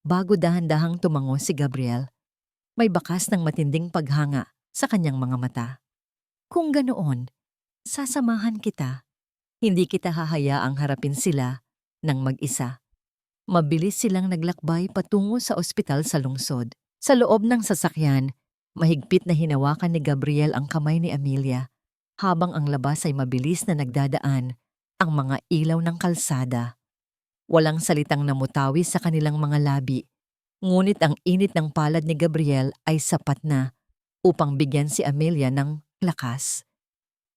bago dahan-dahang tumango si Gabriel. May bakas ng matinding paghanga sa kanyang mga mata. Kung ganoon, sasamahan kita. Hindi kita hahayaang harapin sila ng mag-isa. Mabilis silang naglakbay patungo sa ospital sa lungsod. Sa loob ng sasakyan, mahigpit na hinawakan ni Gabriel ang kamay ni Amelia. Habang ang labas ay mabilis na nagdadaan ang mga ilaw ng kalsada. Walang salitang namutawi sa kanilang mga labi, ngunit ang init ng palad ni Gabriel ay sapat na upang bigyan si Amelia ng lakas.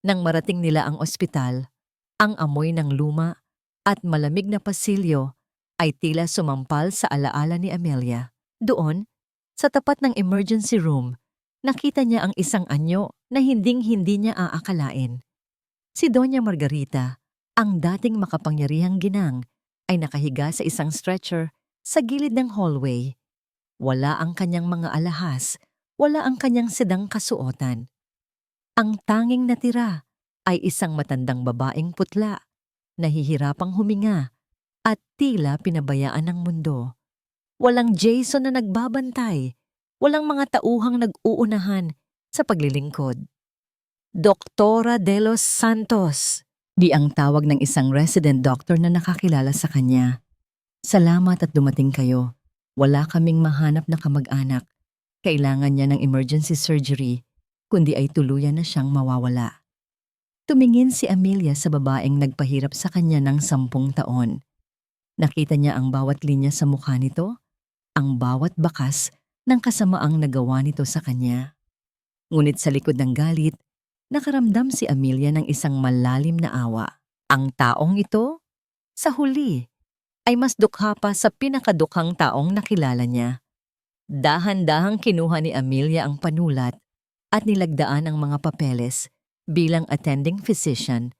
Nang marating nila ang ospital, ang amoy ng luma at malamig na pasilyo ay tila sumampal sa alaala ni Amelia. Doon, sa tapat ng emergency room, nakita niya ang isang anyo na hinding-hindi niya aakalain. Si Doña Margarita, ang dating makapangyarihang ginang, ay nakahiga sa isang stretcher sa gilid ng hallway. Wala ang kanyang mga alahas, wala ang kanyang sedang kasuotan. Ang tanging natira ay isang matandang babaeng putla, nahihirapang huminga, at tila pinabayaan ng mundo. Walang Jason na nagbabantay, walang mga tauhang nag-uunahan sa paglilingkod. Doktora de los Santos, di ang tawag ng isang resident doctor na nakakilala sa kanya. Salamat at dumating kayo. Wala kaming mahanap na kamag-anak. Kailangan niya ng emergency surgery, kundi ay tuluyan na siyang mawawala. Tumingin si Amelia sa babaeng nagpahirap sa kanya ng 10 taon. Nakita niya ang bawat linya sa mukha nito, ang bawat bakas ng kasamaang nagawa nito sa kanya. Ngunit sa likod ng galit, nakaramdam si Amelia ng isang malalim na awa. Ang taong ito, sa huli, ay mas dukha pa sa pinakadukhang taong nakilala niya. Dahan-dahang kinuha ni Amelia ang panulat at nilagdaan ang mga papeles bilang attending physician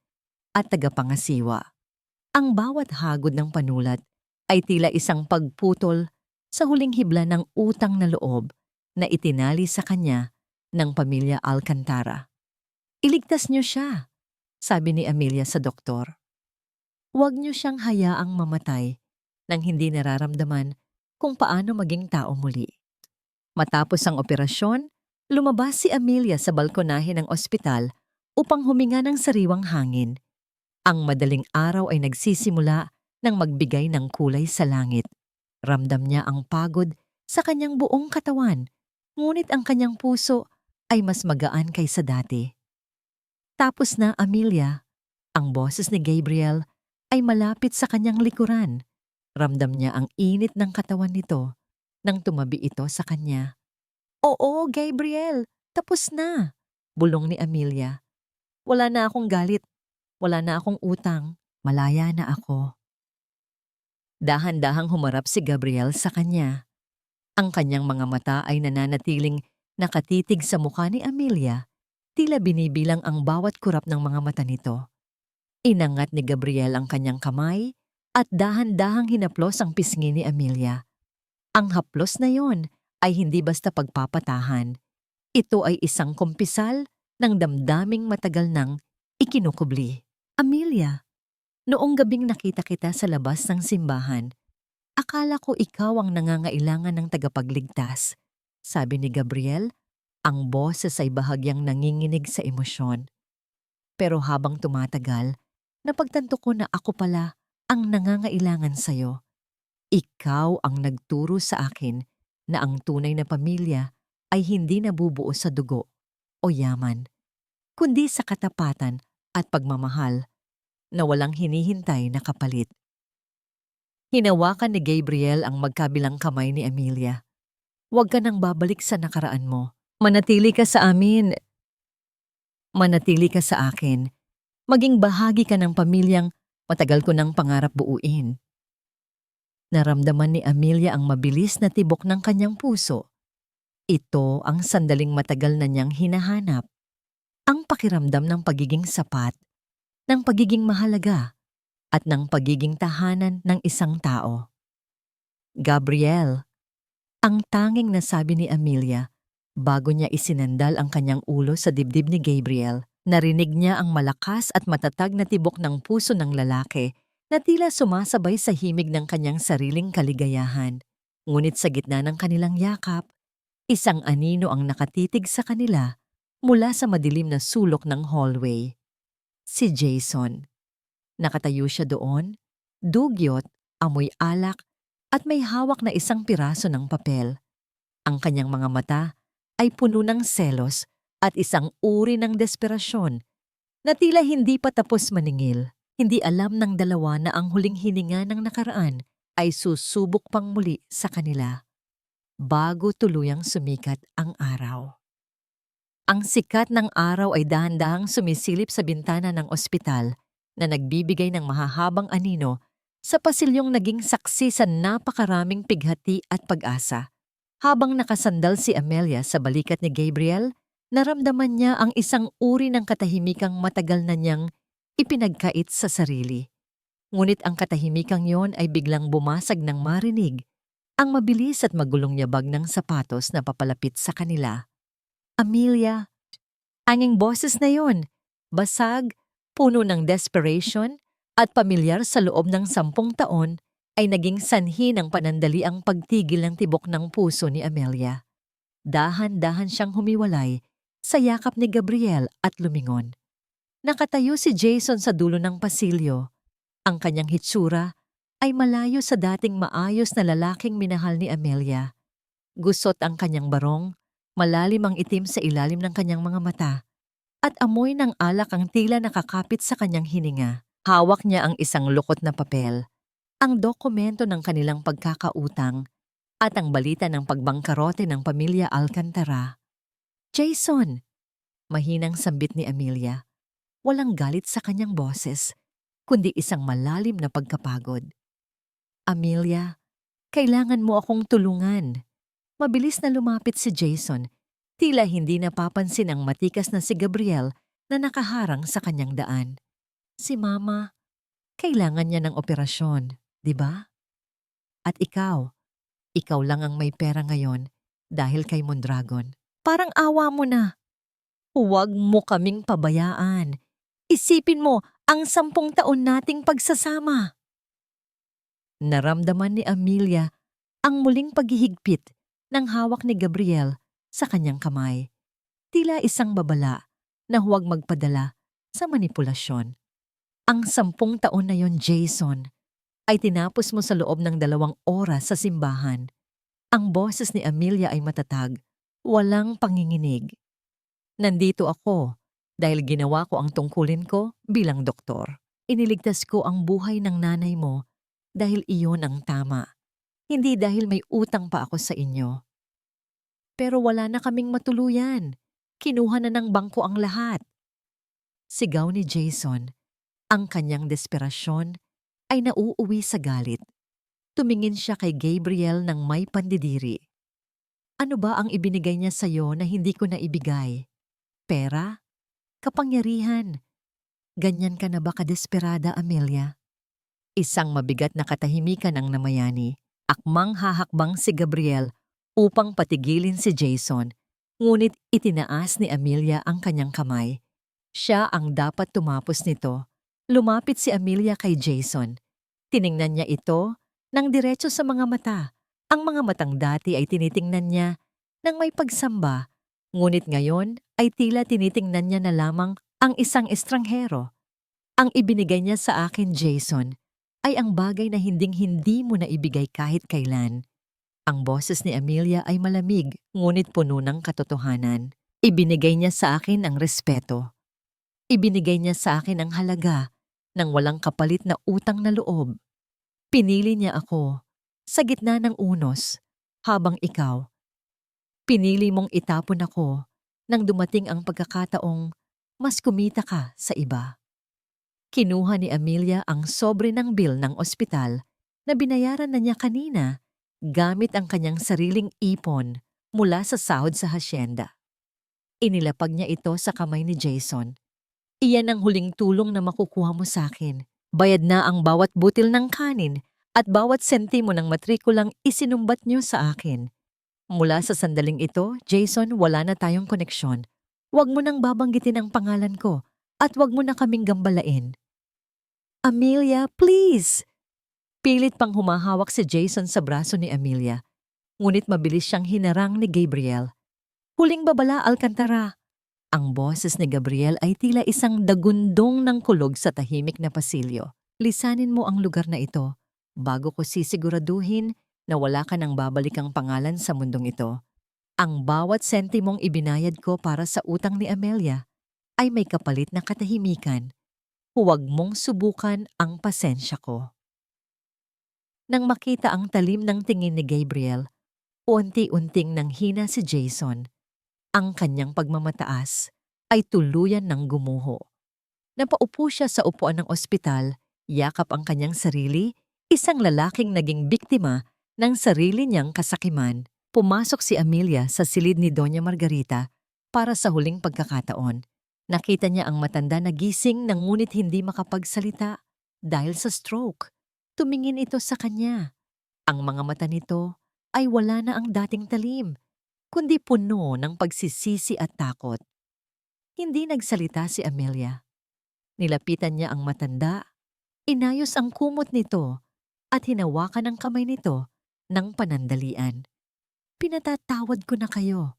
at tagapangasiwa. Ang bawat hagod ng panulat ay tila isang pagputol sa huling hibla ng utang na loob na itinali sa kanya ng pamilya Alcantara. "Iligtas niyo siya," sabi ni Amelia sa doktor. "Huwag niyo siyang hayaang mamatay nang hindi nararamdaman kung paano maging tao muli." Matapos ang operasyon, lumabas si Amelia sa balkonahe ng ospital upang huminga ng sariwang hangin. Ang madaling araw ay nagsisimula nang magbigay ng kulay sa langit. Ramdam niya ang pagod sa kanyang buong katawan, ngunit ang kanyang puso ay mas magaan kaysa dati. "Tapos na, Amelia." Ang boses ni Gabriel ay malapit sa kanyang likuran. Ramdam niya ang init ng katawan nito nang tumabi ito sa kanya. "Oo, Gabriel, tapos na," bulong ni Amelia. "Wala na akong galit, wala na akong utang, malaya na ako." Dahan-dahang humarap si Gabriel sa kanya. Ang kanyang mga mata ay nananatiling nakatitig sa mukha ni Amelia, tila binibilang ang bawat kurap ng mga mata nito. Inangat ni Gabriel ang kanyang kamay at dahan-dahang hinaplos ang pisngi ni Amelia. Ang haplos na yon ay hindi basta pagpapatahan. Ito ay isang kumpisal ng damdaming matagal nang ikinukubli. "Amelia, noong gabing nakita kita sa labas ng simbahan, akala ko ikaw ang nangangailangan ng tagapagligtas," sabi ni Gabriel. Ang boses ay bahagyang nanginginig sa emosyon. "Pero habang tumatagal, napagtanto ko na ako pala ang nangangailangan sa'yo. Ikaw ang nagturo sa akin na ang tunay na pamilya ay hindi nabubuo sa dugo o yaman, kundi sa katapatan at pagmamahal na walang hinihintay na kapalit." Hinawakan ni Gabriel ang magkabilang kamay ni Amelia. "Huwag ka nang babalik sa nakaraan mo. Manatili ka sa amin. Manatili ka sa akin. Maging bahagi ka ng pamilyang matagal ko ng pangarap buuin." Naramdaman ni Amelia ang mabilis na tibok ng kanyang puso. Ito ang sandaling matagal na niyang hinahanap. Ang pakiramdam ng pagiging sapat, ng pagiging mahalaga, at ng pagiging tahanan ng isang tao. "Gabriel," ang tanging nasabi ni Amelia bago niya isinandal ang kanyang ulo sa dibdib ni Gabriel. Narinig niya ang malakas at matatag na tibok ng puso ng lalaki na tila sumasabay sa himig ng kanyang sariling kaligayahan. Ngunit sa gitna ng kanilang yakap, isang anino ang nakatitig sa kanila mula sa madilim na sulok ng hallway. Si Jason. Nakatayo siya doon, dugyot, amoy alak, at may hawak na isang piraso ng papel. Ang kanyang mga mata ay puno ng selos at isang uri ng desperasyon na tila hindi pa tapos maningil. Hindi alam ng dalawa na ang huling hininga ng nakaraan ay susubok pang muli sa kanila bago tuluyang sumikat ang araw. Ang sikat ng araw ay dahan-dahang sumisilip sa bintana ng ospital na nagbibigay ng mahahabang anino sa pasilyong naging saksi sa napakaraming pighati at pag-asa. Habang nakasandal si Amelia sa balikat ni Gabriel, naramdaman niya ang isang uri ng katahimikang matagal na niyang ipinagkait sa sarili. Ngunit ang katahimikang yon ay biglang bumasag ng marinig ang mabilis at magulong yabag ng sapatos na papalapit sa kanila. "Amelia." Anging boses na yon, basag, puno ng desperation at pamilyar sa loob ng 10 taon, ay naging sanhi ng panandaliang pagtigil ng tibok ng puso ni Amelia. Dahan-dahan siyang humiwalay sa yakap ni Gabriel at lumingon. Nakatayo si Jason sa dulo ng pasilyo. Ang kanyang hitsura ay malayo sa dating maayos na lalaking minahal ni Amelia. Gusot ang kanyang barong, malalim ang itim sa ilalim ng kanyang mga mata, at amoy ng alak ang tila nakakapit sa kanyang hininga. Hawak niya ang isang lukot na papel, ang dokumento ng kanilang pagkakautang, at ang balita ng pagbangkarote ng pamilya Alcantara. "Jason!" Mahinang sambit ni Amelia. Walang galit sa kanyang boses, kundi isang malalim na pagkapagod. Amelia, kailangan mo akong tulungan. Mabilis na lumapit si Jason. Tila hindi napapansin ang matikas na si Gabriel na nakaharang sa kanyang daan. Si Mama, kailangan niya ng operasyon, di ba? At ikaw lang ang may pera ngayon dahil kay Mondragon. Parang awa mo na. Huwag mo kaming pabayaan. Isipin mo ang 10 taon nating pagsasama. Naramdaman ni Amelia ang muling paghihigpit ng hawak ni Gabriel sa kanyang kamay. Tila isang babala na huwag magpadala sa manipulasyon. Ang 10 taon na yon, Jason, ay tinapos mo sa loob ng 2 oras sa simbahan. Ang boses ni Amelia ay matatag, walang panginginig. Nandito ako dahil ginawa ko ang tungkulin ko bilang doktor. Iniligtas ko ang buhay ng nanay mo dahil iyon ang tama. Hindi dahil may utang pa ako sa inyo. Pero wala na kaming matuluyan. Kinuha na ng bangko ang lahat. Sigaw ni Jason. Ang kanyang desperasyon ay nauuwi sa galit. Tumingin siya kay Gabriel ng may pandidiri. Ano ba ang ibinigay niya sa'yo na hindi ko naibigay? Pera? Kapangyarihan? Ganyan ka na ba kadesperada, Amelia? Isang mabigat na katahimikan ang namayani. Akmang hahakbang si Gabriel upang patigilin si Jason, ngunit itinaas ni Amelia ang kanyang kamay. Siya ang dapat tumapos nito. Lumapit si Amelia kay Jason. Tiningnan niya ito ng diretso sa mga mata. Ang mga matang dati ay tinitingnan niya ng may pagsamba, ngunit ngayon ay tila tinitingnan niya na lamang ang isang estranghero. Ang ibinigay niya sa akin, Jason, ay ang bagay na hinding-hindi mo na ibigay kahit kailan. Ang boses ni Amelia ay malamig, ngunit puno ng katotohanan. Ibinigay niya sa akin ang respeto. Ibinigay niya sa akin ang halaga ng walang kapalit na utang na loob. Pinili niya ako sa gitna ng unos, habang ikaw, pinili mong itapon ako nang dumating ang pagkakataong mas kumita ka sa iba. Kinuha ni Amelia ang sobre ng bill ng ospital na binayaran na niya kanina gamit ang kanyang sariling ipon mula sa sahod sa hasyenda. Inilapag niya ito sa kamay ni Jason. Iyan ang huling tulong na makukuha mo sa akin. Bayad na ang bawat butil ng kanin at bawat sentimo ng matrikulang isinumbat niyo sa akin. Mula sa sandaling ito, Jason, wala na tayong koneksyon. Huwag mo nang babanggitin ang pangalan ko at huwag mo na kaming gambalain. Amelia, please! Pilit pang humahawak si Jason sa braso ni Amelia. Ngunit mabilis siyang hinarang ni Gabriel. Huling babala, Alcantara. Ang boses ni Gabriel ay tila isang dagundong ng kulog sa tahimik na pasilyo. Lisanin mo ang lugar na ito bago ko sisiguraduhin na wala ka nang babalikang pangalan sa mundong ito. Ang bawat sentimong ibinayad ko para sa utang ni Amelia ay may kapalit na katahimikan. Huwag mong subukan ang pasensya ko. Nang makita ang talim ng tingin ni Gabriel, unti-unting nanghina si Jason. Ang kanyang pagmamataas ay tuluyan ng gumuho. Napaupo siya sa upuan ng ospital, yakap ang kanyang sarili, isang lalaking naging biktima ng sarili niyang kasakiman. Pumasok si Amelia sa silid ni Doña Margarita para sa huling pagkakataon. Nakita niya ang matanda na gising na ngunit hindi makapagsalita dahil sa stroke. Tumingin ito sa kanya. Ang mga mata nito ay wala na ang dating talim, kundi puno ng pagsisisi at takot. Hindi nagsalita si Amelia. Nilapitan niya ang matanda, inayos ang kumot nito at hinawakan ang kamay nito ng panandalian. Pinatatawad ko na kayo,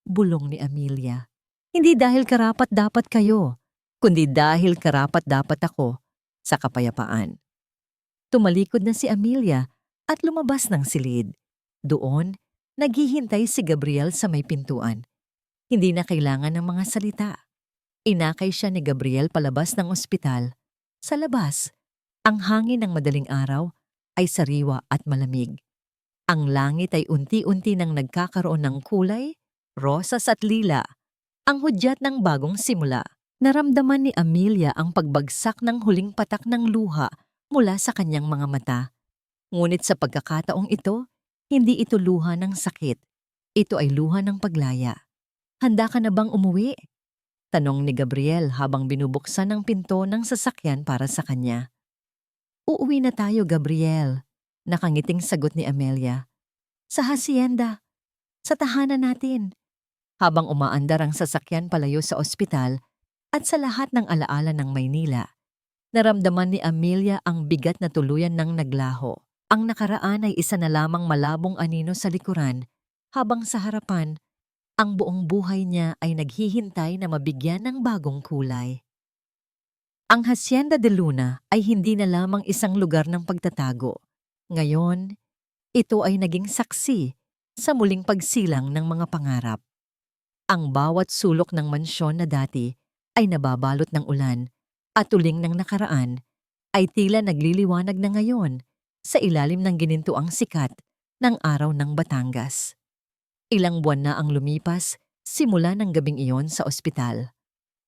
bulong ni Amelia. Hindi dahil karapat-dapat kayo, kundi dahil karapat-dapat ako sa kapayapaan. Tumalikod na si Amelia at lumabas ng silid. Doon, naghihintay si Gabriel sa may pintuan. Hindi na kailangan ng mga salita. Inakay siya ni Gabriel palabas ng ospital. Sa labas, ang hangin ng madaling araw ay sariwa at malamig. Ang langit ay unti-unti nang nagkakaroon ng kulay, rosas at lila. Ang hudyat ng bagong simula. Naramdaman ni Amelia ang pagbagsak ng huling patak ng luha mula sa kanyang mga mata. Ngunit sa pagkakataong ito, hindi ito luha ng sakit. Ito ay luha ng paglaya. Handa ka na bang umuwi? Tanong ni Gabriel habang binubuksan ang pinto ng sasakyan para sa kanya. Uuwi na tayo, Gabriel. Nakangiting sagot ni Amelia. Sa hacienda. Sa tahanan natin. Habang umaandar ang sasakyan palayo sa ospital at sa lahat ng alaala ng Maynila, naramdaman ni Amelia ang bigat na tuluyan ng naglaho. Ang nakaraan ay isa na lamang malabong anino sa likuran, habang sa harapan, ang buong buhay niya ay naghihintay na mabigyan ng bagong kulay. Ang Hacienda de Luna ay hindi na lamang isang lugar ng pagtatago. Ngayon, ito ay naging saksi sa muling pagsilang ng mga pangarap. Ang bawat sulok ng mansyon na dati ay nababalot ng ulan at tuling ng nakaraan ay tila nagliliwanag na ngayon sa ilalim ng ginintuang sikat ng araw ng Batangas. Ilang buwan na ang lumipas simula ng gabing iyon sa ospital.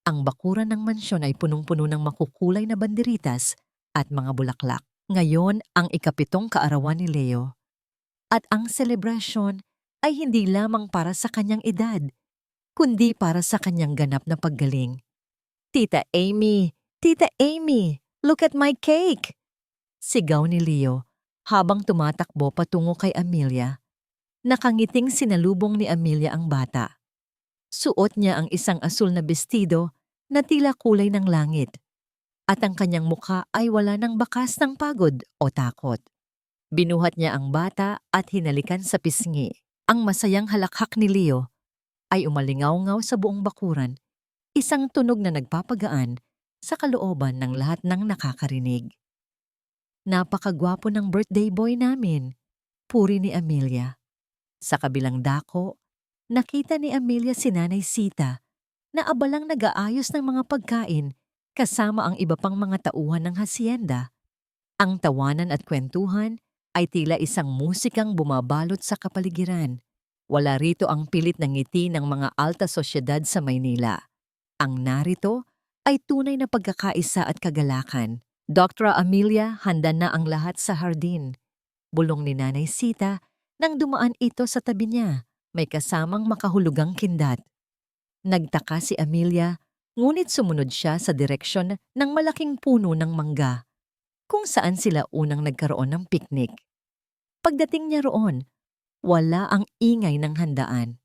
Ang bakuran ng mansyon ay punong-puno ng makukulay na banderitas at mga bulaklak. Ngayon ang ikapitong kaarawan ni Leo. At ang selebrasyon ay hindi lamang para sa kanyang edad, kundi para sa kanyang ganap na paggaling. Tita Amy! Tita Amy! Look at my cake! Sigaw ni Leo habang tumatakbo patungo kay Amelia. Nakangiting sinalubong ni Amelia ang bata. Suot niya ang isang asul na bestido na tila kulay ng langit, at ang kanyang mukha ay wala ng bakas ng pagod o takot. Binuhat niya ang bata at hinalikan sa pisngi. Ang masayang halakhak ni Leo ay umalingaw-ngaw sa buong bakuran, isang tunog na nagpapagaan sa kalooban ng lahat ng nakakarinig. Napakagwapo ng birthday boy namin, puri ni Amelia. Sa kabilang dako, nakita ni Amelia si Nanay Sita na abalang nag-aayos ng mga pagkain kasama ang iba pang mga tauhan ng hacienda. Ang tawanan at kwentuhan ay tila isang musikang bumabalot sa kapaligiran. Wala rito ang pilit ng ngiti ng mga alta sosyedad sa Maynila. Ang narito ay tunay na pagkakaisa at kagalakan. Dr. Amelia, handa na ang lahat sa hardin. Bulong ni Nanay Sita nang dumaan ito sa tabi niya, may kasamang makahulugang kindat. Nagtaka si Amelia, ngunit sumunod siya sa direksyon ng malaking puno ng mangga, kung saan sila unang nagkaroon ng picnic. Pagdating niya roon, wala ang ingay ng handaan.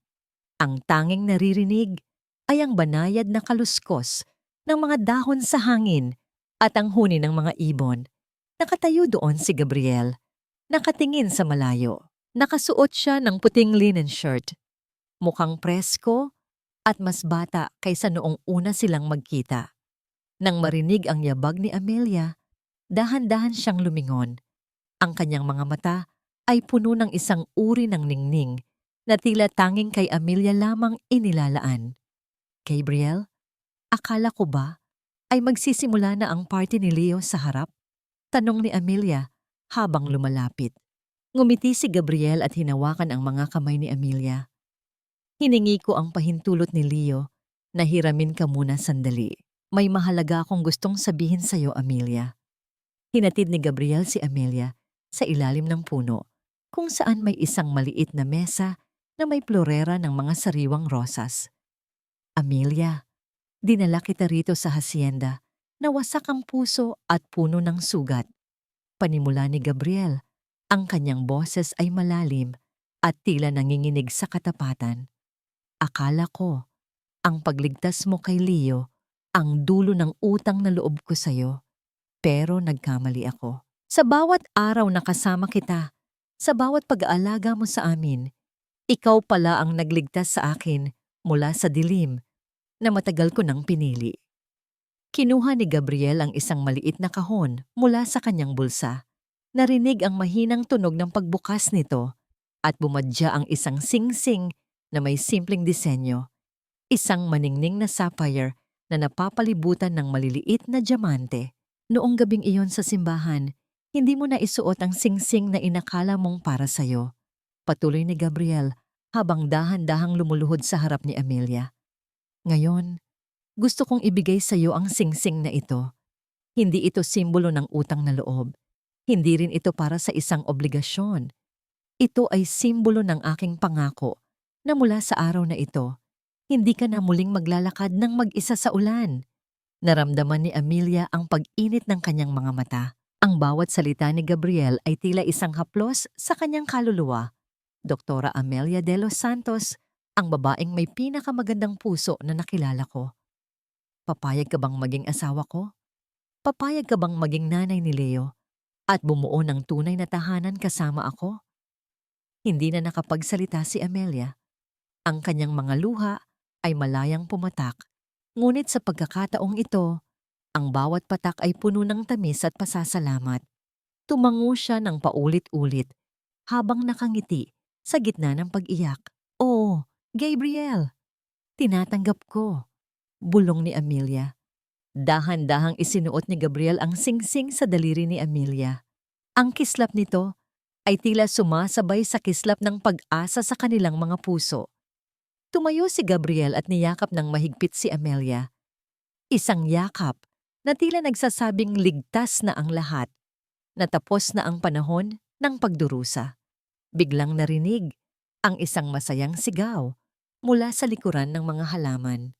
Ang tanging naririnig ay ang banayad na kaluskos ng mga dahon sa hangin at ang huni ng mga ibon. Nakatayo doon si Gabriel, nakatingin sa malayo. Nakasuot siya ng puting linen shirt. Mukhang presko at mas bata kaysa noong una silang magkita. Nang marinig ang yabag ni Amelia, dahan-dahan siyang lumingon. Ang kanyang mga mata ay puno ng isang uri ng ningning na tila tanging kay Amelia lamang inilalaan. Gabriel, akala ko ba ay magsisimula na ang party ni Leo sa harap? Tanong ni Amelia habang lumalapit. Ngumiti si Gabriel at hinawakan ang mga kamay ni Amelia. Hiningi ko ang pahintulot ni Leo na hiramin ka muna sandali. May mahalaga akong gustong sabihin sa'yo, Amelia. Hinatid ni Gabriel si Amelia sa ilalim ng puno, kung saan may isang maliit na mesa na may florera ng mga sariwang rosas. Amelia, dinala kita rito sa hacienda na wasak ang puso at puno ng sugat. Panimula ni Gabriel, ang kanyang boses ay malalim at tila nanginginig sa katapatan. Akala ko, ang pagligtas mo kay Leo ang dulo ng utang na loob ko sa'yo. Pero nagkamali ako. Sa bawat araw na kasama kita, sa bawat pag-aalaga mo sa amin, ikaw pala ang nagligtas sa akin mula sa dilim na matagal ko nang pinili. Kinuha ni Gabriel ang isang maliit na kahon mula sa kanyang bulsa. Narinig ang mahinang tunog ng pagbukas nito at bumadya ang isang singsing na may simpleng disenyo. Isang maningning na sapphire na napapalibutan ng maliliit na diamante. Noong gabing iyon sa simbahan, hindi mo na isuot ang singsing na inakala mong para sa'yo. Patuloy ni Gabriel habang dahan-dahang lumuluhod sa harap ni Amelia. Ngayon, gusto kong ibigay sa'yo ang singsing na ito. Hindi ito simbolo ng utang na loob. Hindi rin ito para sa isang obligasyon. Ito ay simbolo ng aking pangako na mula sa araw na ito, hindi ka na muling maglalakad ng mag-isa sa ulan. Naramdaman ni Amelia ang pag-init ng kanyang mga mata. Ang bawat salita ni Gabriel ay tila isang haplos sa kanyang kaluluwa. Doktora Amelia de los Santos, ang babaeng may pinakamagandang puso na nakilala ko. Papayag ka bang maging asawa ko? Papayag ka bang maging nanay ni Leo at bumuo ng tunay na tahanan kasama ako? Hindi na nakapagsalita si Amelia. Ang kanyang mga luha ay malayang pumatak, ngunit sa pagkakataong ito, ang bawat patak ay puno ng tamis at pasasalamat. Tumango siya ng paulit-ulit habang nakangiti sa gitna ng pag-iyak. "Oh, Gabriel, tinatanggap ko," bulong ni Amelia. Dahan-dahang isinuot ni Gabriel ang singsing sa daliri ni Amelia. Ang kislap nito ay tila sumasabay sa kislap ng pag-asa sa kanilang mga puso. Tumayo si Gabriel at niyakap ng mahigpit si Amelia. Isang yakap na tila nagsasabing ligtas na ang lahat, natapos na ang panahon ng pagdurusa. Biglang narinig ang isang masayang sigaw mula sa likuran ng mga halaman.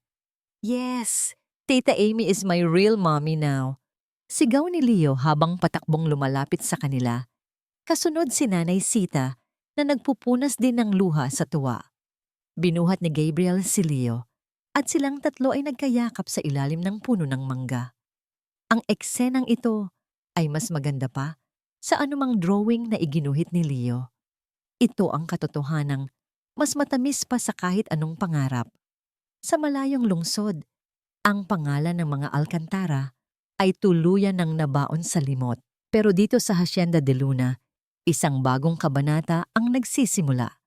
"Yes! Tita Amy is my real mommy now." Sigaw ni Leo habang patakbong lumalapit sa kanila. Kasunod si Nanay Sita na nagpupunas din ng luha sa tuwa. Binuhat ni Gabriel si Leo at silang tatlo ay nagkayakap sa ilalim ng puno ng mangga. Ang eksenang ito ay mas maganda pa sa anumang drawing na iginuhit ni Leo. Ito ang katotohanang mas matamis pa sa kahit anong pangarap. Sa malayong lungsod, ang pangalan ng mga Alcantara ay tuluyan ng nabaon sa limot. Pero dito sa Hacienda de Luna, isang bagong kabanata ang nagsisimula.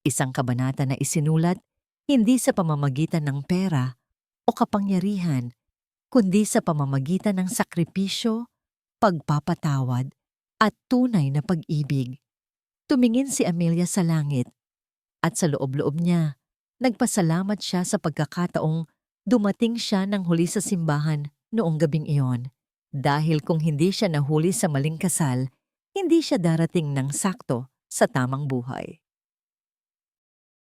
Isang kabanata na isinulat hindi sa pamamagitan ng pera o kapangyarihan, kundi sa pamamagitan ng sakripisyo, pagpapatawad, at tunay na pag-ibig. Tumingin si Amelia sa langit at sa loob-loob niya, nagpasalamat siya sa pagkakataong dumating siya ng huli sa simbahan noong gabing iyon. Dahil kung hindi siya nahuli sa maling kasal, hindi siya darating ng sakto sa tamang buhay.